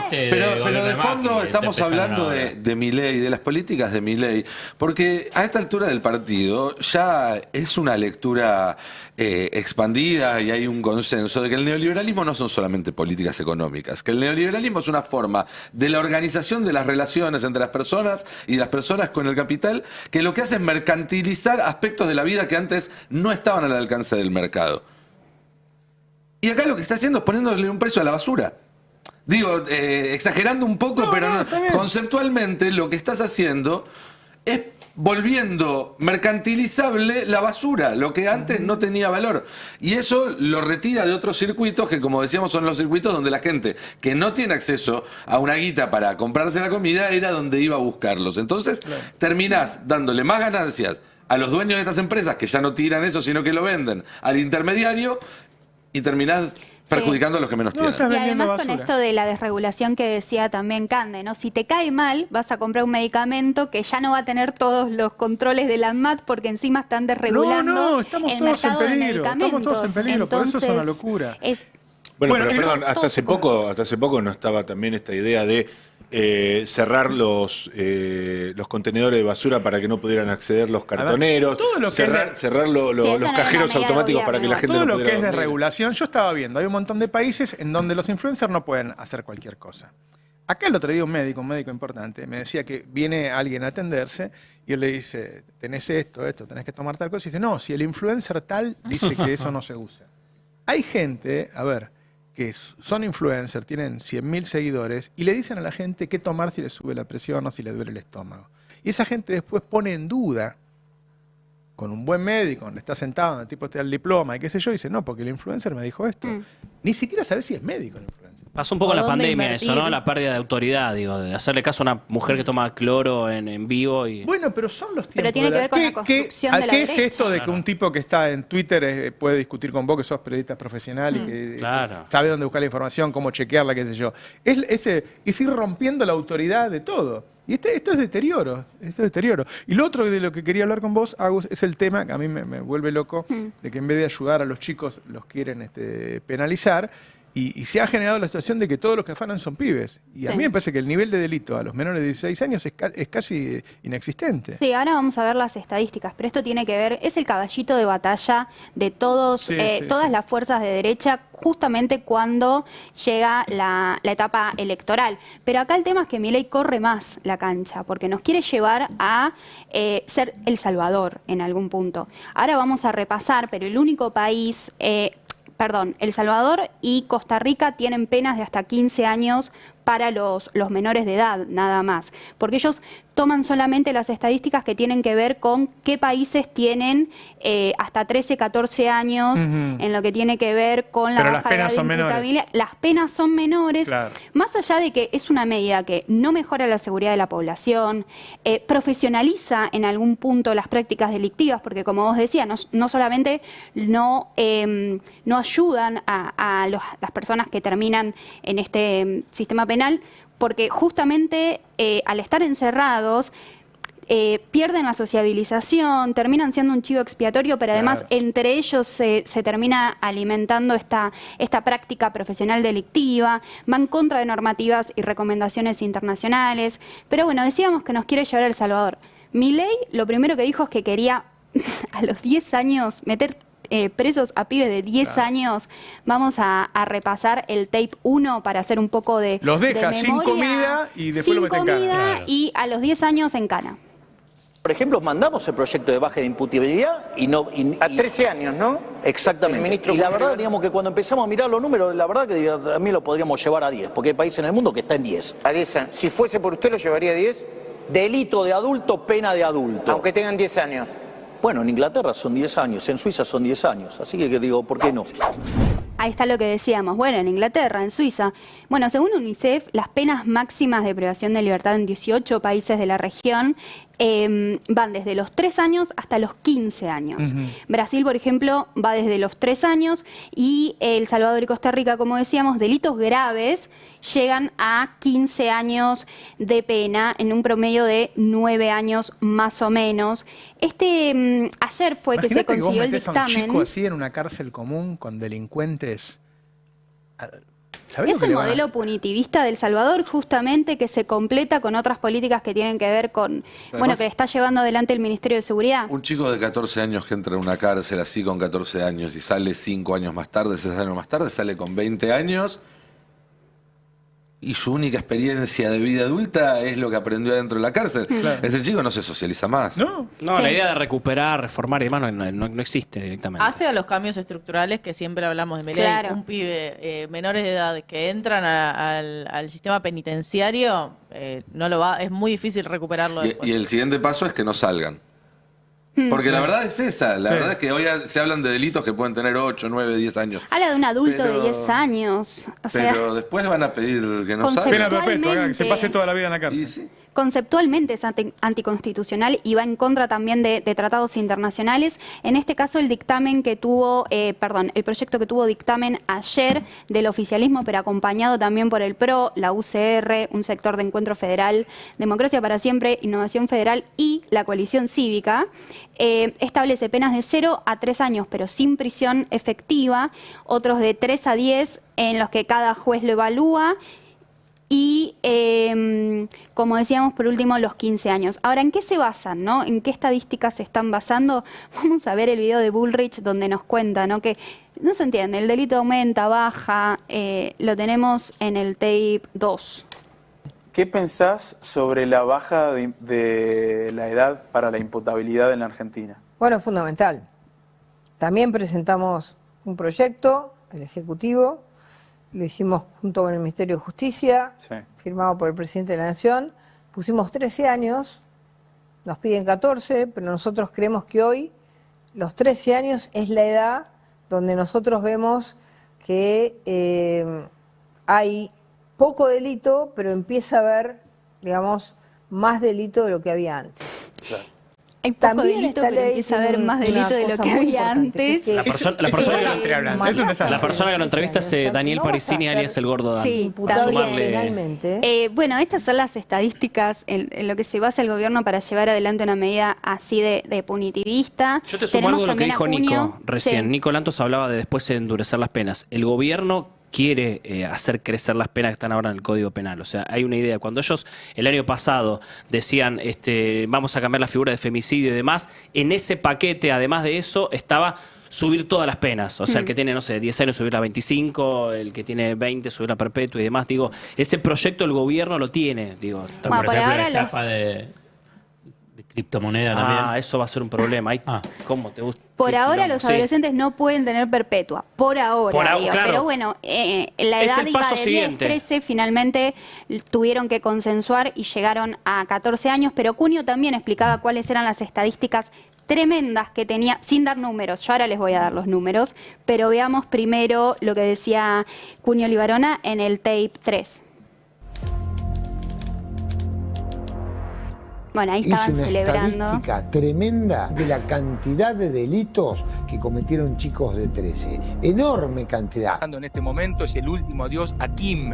Pero de fondo estamos hablando de Milei, de las políticas de Milei, porque a esta altura del partido ya es una lectura expandida y hay un consenso de que el neoliberalismo no son solamente políticas económicas, que el neoliberalismo es una forma de la organización de las relaciones entre las personas y las personas con el capital, que lo que hace es mercantilizar aspectos de la vida que antes no estaban al alcance del mercado. Y acá lo que está haciendo es poniéndole un precio a la basura. Digo, exagerando un poco, pero no, conceptualmente lo que estás haciendo es volviendo mercantilizable la basura, lo que antes no tenía valor. Y eso lo retira de otros circuitos que, como decíamos, son los circuitos donde la gente que no tiene acceso a una guita para comprarse la comida era donde iba a buscarlos. Entonces terminás dándole más ganancias a los dueños de estas empresas, que ya no tiran eso, sino que lo venden al intermediario, y terminás perjudicando a los que menos tienen. Y además con esto de la desregulación que decía también Cande, ¿no? Si te cae mal, vas a comprar un medicamento que ya no va a tener todos los controles de la ANMAT porque encima están desregulando estamos el todos en mercado de peligro. medicamentos. Estamos todos en peligro, por eso es una locura. Bueno, pero perdón, hasta hace poco no estaba también esta idea de cerrar los contenedores de basura para que no pudieran acceder los cartoneros, cerrar los cajeros automáticos para que la gente todo no lo pudiera que es de dormir. regulación, yo estaba viendo, hay un montón de países en donde los influencers no pueden hacer cualquier cosa. Acá el otro día un médico importante, me decía que viene alguien a atenderse y él le dice, tenés esto, tenés que tomar tal cosa, y dice, no, si el influencer tal dice que eso no se usa. Hay gente, que son influencers, tienen 100.000 seguidores y le dicen a la gente qué tomar si le sube la presión o si le duele el estómago. Y esa gente después pone en duda, con un buen médico, donde está sentado, donde el tipo te da el diploma y qué sé yo, y dice, no, porque el influencer me dijo esto. Ni siquiera saber si es médico el influencer. Pasó un poco en la pandemia eso, ¿no? La pérdida de autoridad, digo, de hacerle caso a una mujer que toma cloro en vivo. Y... Bueno, pero son los tiempos. Pero tiene que ver con la construcción de la ¿Qué es derecha? esto de que un tipo que está en Twitter puede discutir con vos, que sos periodista profesional y que sabe dónde buscar la información, cómo chequearla, qué sé yo? Es ir rompiendo la autoridad de todo. Y esto es deterioro, Y lo otro de lo que quería hablar con vos, Agus, es el tema que a mí me vuelve loco, de que en vez de ayudar a los chicos los quieren penalizar. Y se ha generado la situación de que todos los que afanan son pibes. Y a mí me parece que el nivel de delito a los menores de 16 años es casi inexistente. Sí, ahora vamos a ver las estadísticas, pero esto tiene que ver, es el caballito de batalla de todas las fuerzas de derecha, justamente cuando llega la etapa electoral. Pero acá el tema es que Milei corre más la cancha, porque nos quiere llevar a ser El Salvador en algún punto. Ahora vamos a repasar, pero el único país... El Salvador y Costa Rica tienen penas de hasta 15 años para los menores de edad, nada más. Porque ellos toman solamente las estadísticas que tienen que ver con qué países tienen hasta 13, 14 años en lo que tiene que ver con la baja edad de imputabilidad. Las penas son menores, más allá de que es una medida que no mejora la seguridad de la población, profesionaliza en algún punto las prácticas delictivas, porque como vos decías, no solamente no ayudan a las personas que terminan en este sistema penal, porque justamente al estar encerrados pierden la sociabilización, terminan siendo un chivo expiatorio, pero además entre ellos se termina alimentando esta práctica profesional delictiva, va en contra de normativas y recomendaciones internacionales. Pero bueno, decíamos que nos quiere llevar a El Salvador. Milei lo primero que dijo es que quería a los 10 años meter presos a pibes de 10 años. Vamos a repasar el tape 1 para hacer un poco de los deja de sin comida y después lo meten en cana. Y a los 10 años en cana. Por ejemplo, mandamos el proyecto de baja de imputabilidad a 13 años, ¿no? Exactamente. Y la verdad, digamos que cuando empezamos a mirar los números, la verdad que a mí lo podríamos llevar a 10, porque hay países en el mundo que está en 10. A 10 años. Si fuese por usted, ¿lo llevaría a 10? Delito de adulto, pena de adulto. Aunque tengan 10 años. Bueno, en Inglaterra son 10 años, en Suiza son 10 años, así que digo, ¿por qué no? Ahí está lo que decíamos. Bueno, en Inglaterra, en Suiza. Bueno, según UNICEF, las penas máximas de privación de libertad en 18 países de la región van desde los 3 años hasta los 15 años. Brasil, por ejemplo, va desde los 3 años y El Salvador y Costa Rica, como decíamos, delitos graves llegan a 15 años de pena en un promedio de 9 años más o menos. Ayer fue que se consiguió el dictamen. A un chico así en una cárcel común con delincuentes. Es el modelo punitivista de El Salvador, justamente, que se completa con otras políticas que tienen que ver con, Además, que está llevando adelante el Ministerio de Seguridad. Un chico de 14 años que entra en una cárcel así con 14 años y sale 5 años más tarde, 6 años más tarde, sale con 20 años y su única experiencia de vida adulta es lo que aprendió adentro de la cárcel. Claro. Ese chico no se socializa más. No, la idea de recuperar, reformar y demás no existe directamente. Hace a los cambios estructurales que siempre hablamos de Milei. Claro. Un pibe menores de edad que entran al sistema penitenciario, es muy difícil recuperarlo después. Y el siguiente paso es que no salgan. Porque la verdad es esa, la verdad es que hoy se hablan de delitos que pueden tener 8, 9, 10 años. Habla de un adulto Pero- de 10 años. O sea, Pero después van a pedir que no salgan. Pena perpetua, que se pase toda la vida en la cárcel. conceptualmente es anticonstitucional y va en contra también de tratados internacionales. En este caso, el dictamen que tuvo, el proyecto que tuvo dictamen ayer del oficialismo, pero acompañado también por el PRO, la UCR, un sector de Encuentro Federal, Democracia para Siempre, Innovación Federal y la Coalición Cívica, establece penas de 0 a 3 años, pero sin prisión efectiva, otros de 3 a 10 en los que cada juez lo evalúa, y, como decíamos, por último, los 15 años. Ahora, ¿en qué se basan, no? ¿En qué estadísticas se están basando? Vamos a ver el video de Bullrich donde nos cuenta, ¿no? Que no se entiende, el delito aumenta, baja, lo tenemos en el tape 2. ¿Qué pensás sobre la baja de la edad para la imputabilidad en la Argentina? Bueno, fundamental. También presentamos un proyecto, el Ejecutivo, lo hicimos junto con el Ministerio de Justicia, firmado por el Presidente de la Nación. Pusimos 13 años, nos piden 14, pero nosotros creemos que hoy los 13 años es la edad donde nosotros vemos que hay poco delito, pero empieza a haber, digamos, más delito de lo que había antes. Hay poco También delito, esta pero ley empieza a tiene haber más una delito de lo cosa que muy había importante, que antes. es que La persona que lo entrevista es Daniel Parisini, alias El Gordo Dan. Sí, Para también. sumarle... Bueno, estas son las estadísticas en lo que se basa el gobierno para llevar adelante una medida así de punitivista. Yo te sumo Tenemos algo de lo que también dijo a junio- Nico recién. Sí. Nico Lantos hablaba de después de endurecer las penas. El gobierno quiere hacer crecer las penas que están ahora en el Código Penal. O sea, hay una idea. Cuando ellos el año pasado decían vamos a cambiar la figura de femicidio y demás, en ese paquete, además de eso, estaba subir todas las penas. O sea, el que tiene, no sé, 10 años subirla a 25, el que tiene 20 subirla a perpetua y demás. Digo, ese proyecto el gobierno lo tiene. Digo, Por ejemplo, la estafa de criptomoneda también. eso va a ser un problema. ¿Cómo te gusta? Por Qué ahora quilombo. los Sí. adolescentes no pueden tener perpetua, por ahora, digo. Claro. Pero bueno, la Es edad el iba paso de 10, siguiente. 13, finalmente tuvieron que consensuar y llegaron a 14 años, pero Cunio también explicaba cuáles eran las estadísticas tremendas que tenía, sin dar números, yo ahora les voy a dar los números, pero veamos primero lo que decía Cunio Libarona en el tape 3. Bueno, ahí Hice estaban una celebrando. estadística tremenda de la cantidad de delitos que cometieron chicos de 13. Enorme cantidad. En este momento es el último adiós a Kim.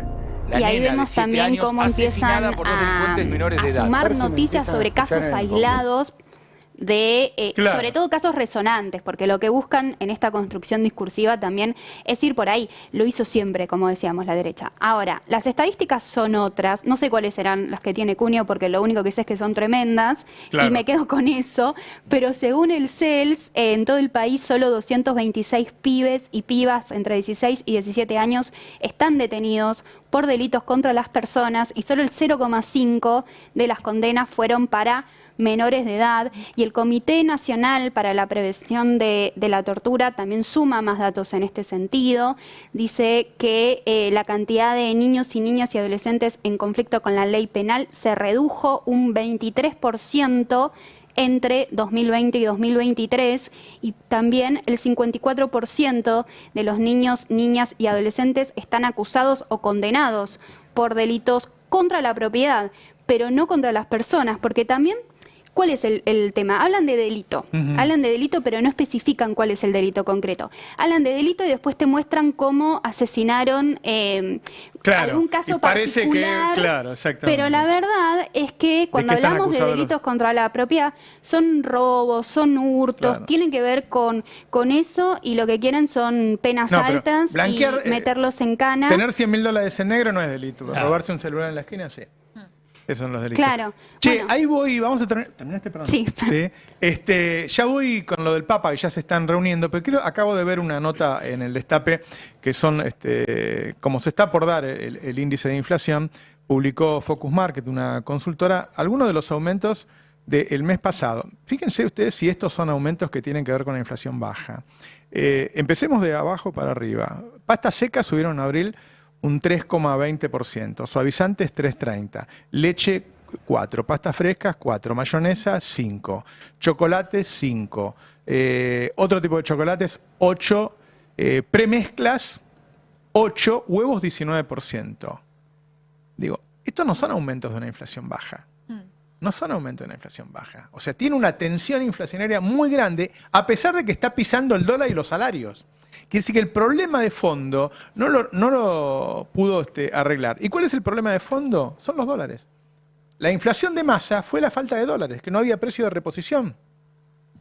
La Y ahí nena de vemos 7 también años cómo asesinada empiezan por dos delincuentes menores de a edad. sumar Por eso me noticias empiezan a sobre escuchar casos en el aislados de, Claro. sobre todo casos resonantes, porque lo que buscan en esta construcción discursiva también es ir por ahí. Lo hizo siempre, como decíamos, la derecha. Ahora, las estadísticas son otras. No sé cuáles serán las que tiene Cunio, porque lo único que sé es que son tremendas, Claro. y me quedo con eso. Pero según el CELS, en todo el país solo 226 pibes y pibas entre 16 y 17 años están detenidos por delitos contra las personas, y solo el 0,5 de las condenas fueron para menores de edad, y el Comité Nacional para la Prevención de la Tortura también suma más datos en este sentido. Dice que la cantidad de niños y niñas y adolescentes en conflicto con la ley penal se redujo un 23% entre 2020 y 2023, y también el 54% de los niños, niñas y adolescentes están acusados o condenados por delitos contra la propiedad, pero no contra las personas, porque también, ¿cuál es el tema? Hablan de delito, hablan de delito, pero no especifican cuál es el delito concreto. Hablan de delito y después te muestran cómo asesinaron algún caso parece particular. que, claro, exactamente. Pero la verdad es que cuando hablamos de delitos contra la propiedad, son robos, son hurtos, tienen que ver con eso, y lo que quieren son penas altas blanquear, y meterlos en cana. Tener $100.000 en negro no es delito. Robarse un celular en la esquina, sí. Esos son los delitos. Claro. Che, Bueno. ahí voy, vamos a ¿terminaste? Perdón. Sí. Ya voy con lo del Papa, que ya se están reuniendo, pero acabo de ver una nota en el Destape, que son, como se está por dar el índice de inflación, publicó Focus Market, una consultora, algunos de los aumentos del mes pasado. Fíjense ustedes si estos son aumentos que tienen que ver con la inflación baja. Empecemos de abajo para arriba. Pastas secas subieron en abril un 3,20%, suavizantes 3,30%, leche 4, pastas frescas 4, mayonesa 5, chocolate 5, otro tipo de chocolates 8, premezclas 8, huevos 19%. Digo, estos no son aumentos de una inflación baja. No son aumentos de una inflación baja. O sea, tiene una tensión inflacionaria muy grande, a pesar de que está pisando el dólar y los salarios. Quiere decir que el problema de fondo no lo pudo arreglar. ¿Y cuál es el problema de fondo? Son los dólares. La inflación de Massa fue la falta de dólares, que no había precio de reposición.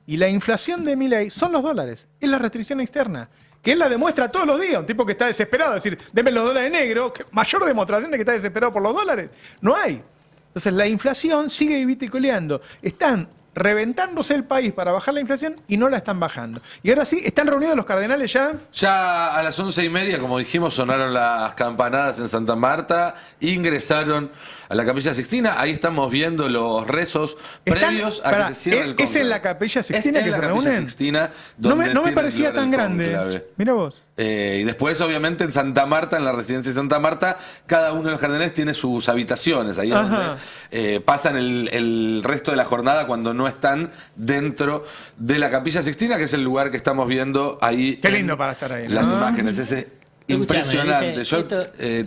Y la inflación de Milei son los dólares, es la restricción externa, que él la demuestra todos los días. Un tipo que está desesperado, es decir, denme los dólares negros, mayor demostración de que está desesperado por los dólares, no hay. Entonces la inflación sigue vivita y coleando. Están reventándose el país para bajar la inflación y no la están bajando. Y ahora sí, ¿están reunidos los cardenales ya? Ya a las 11:30, como dijimos, sonaron las campanadas en Santa Marta, ingresaron a la Capilla Sixtina. Ahí estamos viendo los rezos previos a que se cierre el ¿Es en la Capilla Sixtina que se reúnen? Sixtina, No me tienen parecía lugar tan el grande. cónclave. Mira vos. Y después, obviamente, en Santa Marta, en la residencia de Santa Marta, cada uno de los cardenales tiene sus habitaciones. Ahí es donde pasan el resto de la jornada cuando no están dentro de la Capilla Sixtina, que es el lugar que estamos viendo ahí. Qué lindo para estar ahí, ¿no? Las imágenes, es impresionante. Yo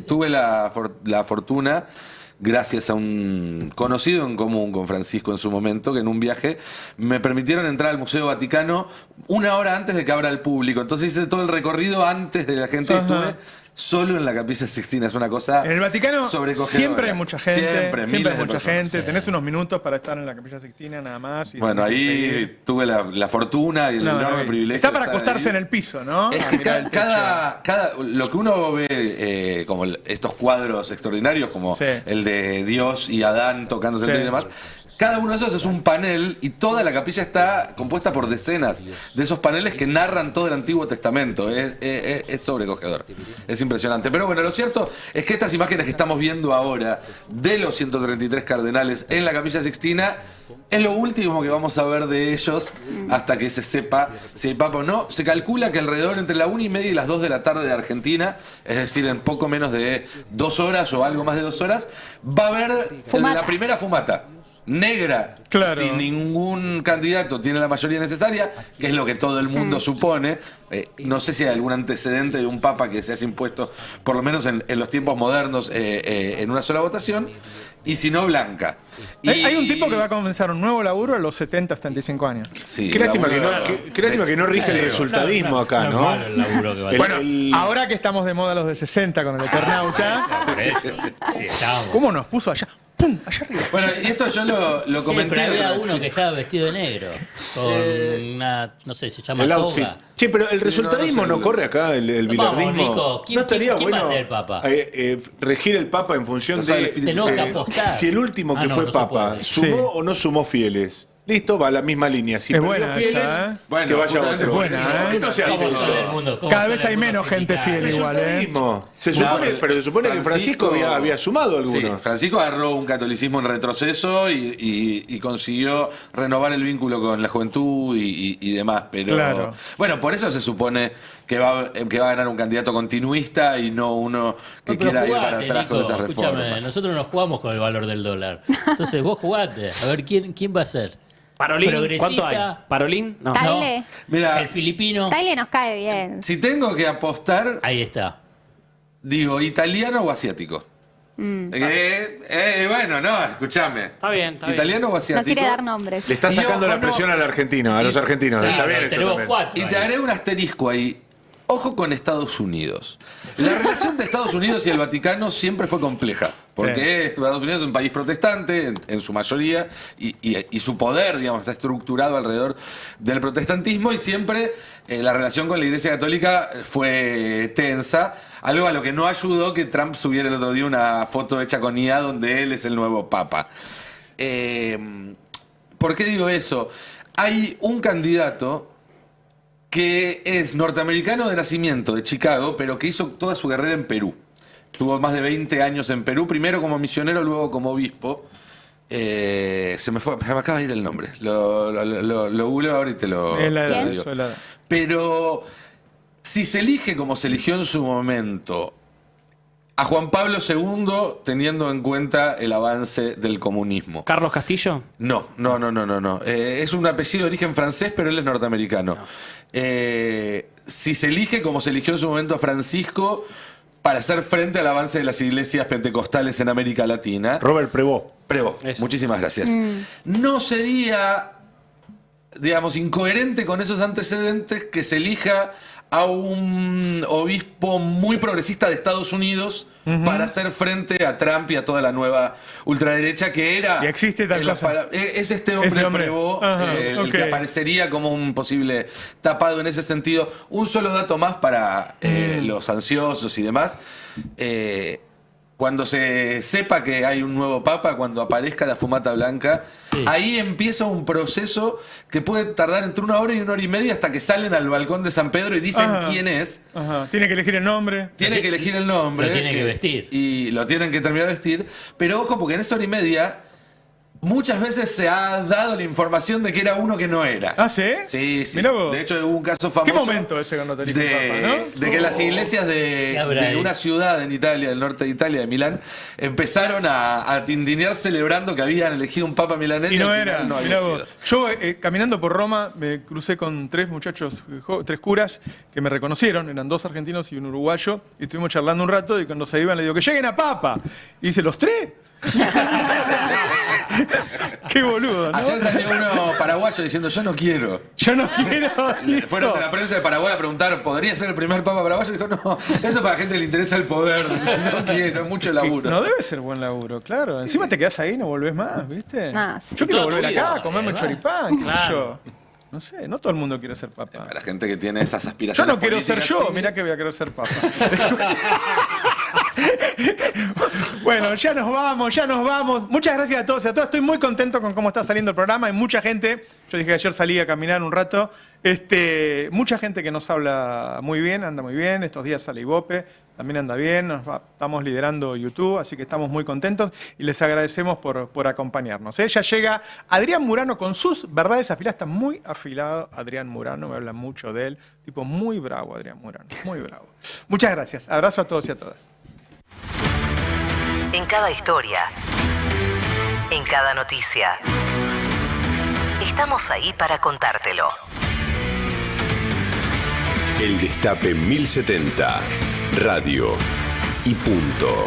tuve la fortuna, gracias a un conocido en común con Francisco en su momento, que en un viaje me permitieron entrar al Museo Vaticano una hora antes de que abra al público. Entonces hice todo el recorrido antes de la gente. Estuve solo en la Capilla Sixtina, es una cosa. En el Vaticano siempre hay mucha gente. Siempre hay mucha gente. Sí. Tenés unos minutos para estar en la Capilla Sixtina nada más. Y bueno, ahí tuve la fortuna y el enorme privilegio. Está para acostarse en el piso, ¿no? Es que lo que uno ve, como estos cuadros extraordinarios, como el de Dios y Adán tocándose el dedo y demás, cada uno de esos es un panel y toda la capilla está compuesta por decenas de esos paneles que narran todo el Antiguo Testamento. Es sobrecogedor, es impresionante. Pero bueno, lo cierto es que estas imágenes que estamos viendo ahora de los 133 cardenales en la Capilla Sixtina es lo último que vamos a ver de ellos hasta que se sepa si hay papa o no. Se calcula que alrededor entre la 1:30 y las 2 de la tarde de Argentina, es decir, en poco menos de 2 horas o algo más de 2 horas, va a haber la primera fumata negra, si ningún candidato tiene la mayoría necesaria, que es lo que todo el mundo supone. No sé si hay algún antecedente de un papa que se haya impuesto, por lo menos en los tiempos modernos, en una sola votación, y si no, blanca. Hay un tipo que va a comenzar un nuevo laburo a los 70, 75 años. Sí, qué lástima que no rige el resultadismo acá, ¿no? Bueno, ahora que estamos de moda los de 60 con el Eternauta, ¿cómo nos puso allá? ¡Pum! Allá arriba. Bueno, y esto yo lo comenté. Pero había uno que estaba vestido de negro, con una, no sé, se llama el toga. outfit. Sí, pero el resultadismo no corre acá, el bilardismo. Nico, ¿No estaría ¿quién bueno va a ser el papa? Regir el papa en función si el último que fue papa sumó o no sumó fieles? Listo, va a la misma línea. Si perdió fieles, que vaya otro. ¿Qué no se hace eso? Cada vez hay menos gente fiel igual, pero se supone que Francisco había sumado algunos. Sí, Francisco agarró un catolicismo en retroceso y consiguió renovar el vínculo con la juventud y demás. Pero bueno, por eso se supone que va a ganar un candidato continuista y no uno que quiera ir para atrás con esas reformas. Nosotros nos jugamos con el valor del dólar. Entonces vos jugate, a ver quién va a ser. Parolín, progresista. ¿cuánto hay? ¿Parolín? No. Taile. Mira, El filipino. Taile nos cae bien. si tengo que apostar, Ahí está. digo, italiano o asiático. Bueno, no, escúchame. Está bien, está bien. ¿Italiano o No asiático? quiere dar nombres. Le está Y sacando ojo, la no. presión al argentino, a los argentinos. Claro, Está bien eso tenemos también. 4. Y te haré un asterisco ahí. Ojo con Estados Unidos. La relación de Estados Unidos y el Vaticano siempre fue compleja. Porque Estados Unidos es un país protestante, en su mayoría, y su poder, digamos, está estructurado alrededor del protestantismo, y siempre la relación con la Iglesia Católica fue tensa. Algo a lo que no ayudó que Trump subiera el otro día una foto hecha con IA donde él es el nuevo papa. ¿Por qué digo eso? Hay un candidato que es norteamericano de nacimiento, de Chicago, pero que hizo toda su carrera en Perú. Tuvo más de 20 años en Perú, primero como misionero, luego como obispo. Se me acaba de ir el nombre. Lo googleo ahora y te lo digo. Pero si se elige como se eligió en su momento a Juan Pablo II, teniendo en cuenta el avance del comunismo. ¿Carlos Castillo? No. Es un apellido de origen francés, pero él es norteamericano. Si se elige como se eligió en su momento a Francisco para hacer frente al avance de las iglesias pentecostales en América Latina. Robert Prevost. Muchísimas gracias. No sería, digamos, incoherente con esos antecedentes que se elija a un obispo muy progresista de Estados Unidos para hacer frente a Trump y a toda la nueva ultraderecha que era... Y existe tal cosa. Es este hombre Prevost, el que aparecería como un posible tapado en ese sentido. Un solo dato más para los ansiosos y demás. Cuando se sepa que hay un nuevo papa, cuando aparezca la fumata blanca, ahí empieza un proceso que puede tardar entre 1 hora y 1 hora y media hasta que salen al balcón de San Pedro y dicen quién es. Tiene que elegir el nombre. Tiene que elegir el nombre. Lo tienen que vestir. Y lo tienen que terminar de vestir. Pero ojo, porque en esa hora y media muchas veces se ha dado la información de que era uno que no era. ¿Ah, sí? Sí. Mirá vos. De hecho, hubo un caso famoso. ¿Qué momento ese cuando te eligen papa, no? De que las iglesias de una ciudad en Italia, del norte de Italia, de Milán, empezaron a tintinear celebrando que habían elegido un papa milanés. Y no al final era. no había Mirá sido. vos. Yo, caminando por Roma, me crucé con 3 muchachos, 3 curas, que me reconocieron. Eran 2 argentinos y un uruguayo. Y estuvimos charlando un rato y cuando se iban le digo, ¡que lleguen a papa! Y dice, ¿los 3? Qué boludo, ¿no? Ayer salió uno paraguayo diciendo, yo no quiero. Yo no quiero. Fueron de la prensa de Paraguay a preguntar, ¿podría ser el primer papa paraguayo? Y dijo, no, eso para la gente que le interesa el poder. No quiero, es mucho laburo. No debe ser buen laburo, claro. Encima te quedás ahí y no volvés más, ¿viste? Yo quiero volver acá, comerme choripán, qué sé yo. No sé, no todo el mundo quiere ser papa. Para la gente que tiene esas Yo aspiraciones no quiero ser políticas, yo, sí. mirá que voy a querer ser papa. Bueno, ya nos vamos. Muchas gracias a todos y a todas. Estoy muy contento con cómo está saliendo el programa. Hay mucha gente, yo dije que ayer salí a caminar un rato, mucha gente que nos habla muy bien, anda muy bien. Estos días sale Ibope, también anda bien. Estamos liderando YouTube, así que estamos muy contentos y les agradecemos por acompañarnos. Ya llega Adrián Murano con sus verdades afiladas. Está muy afilado Adrián Murano, me hablan mucho de él. Tipo muy bravo Adrián Murano, muy bravo. Muchas gracias. Abrazo a todos y a todas. En cada historia, en cada noticia, estamos ahí para contártelo. El Destape 1070, radio y punto.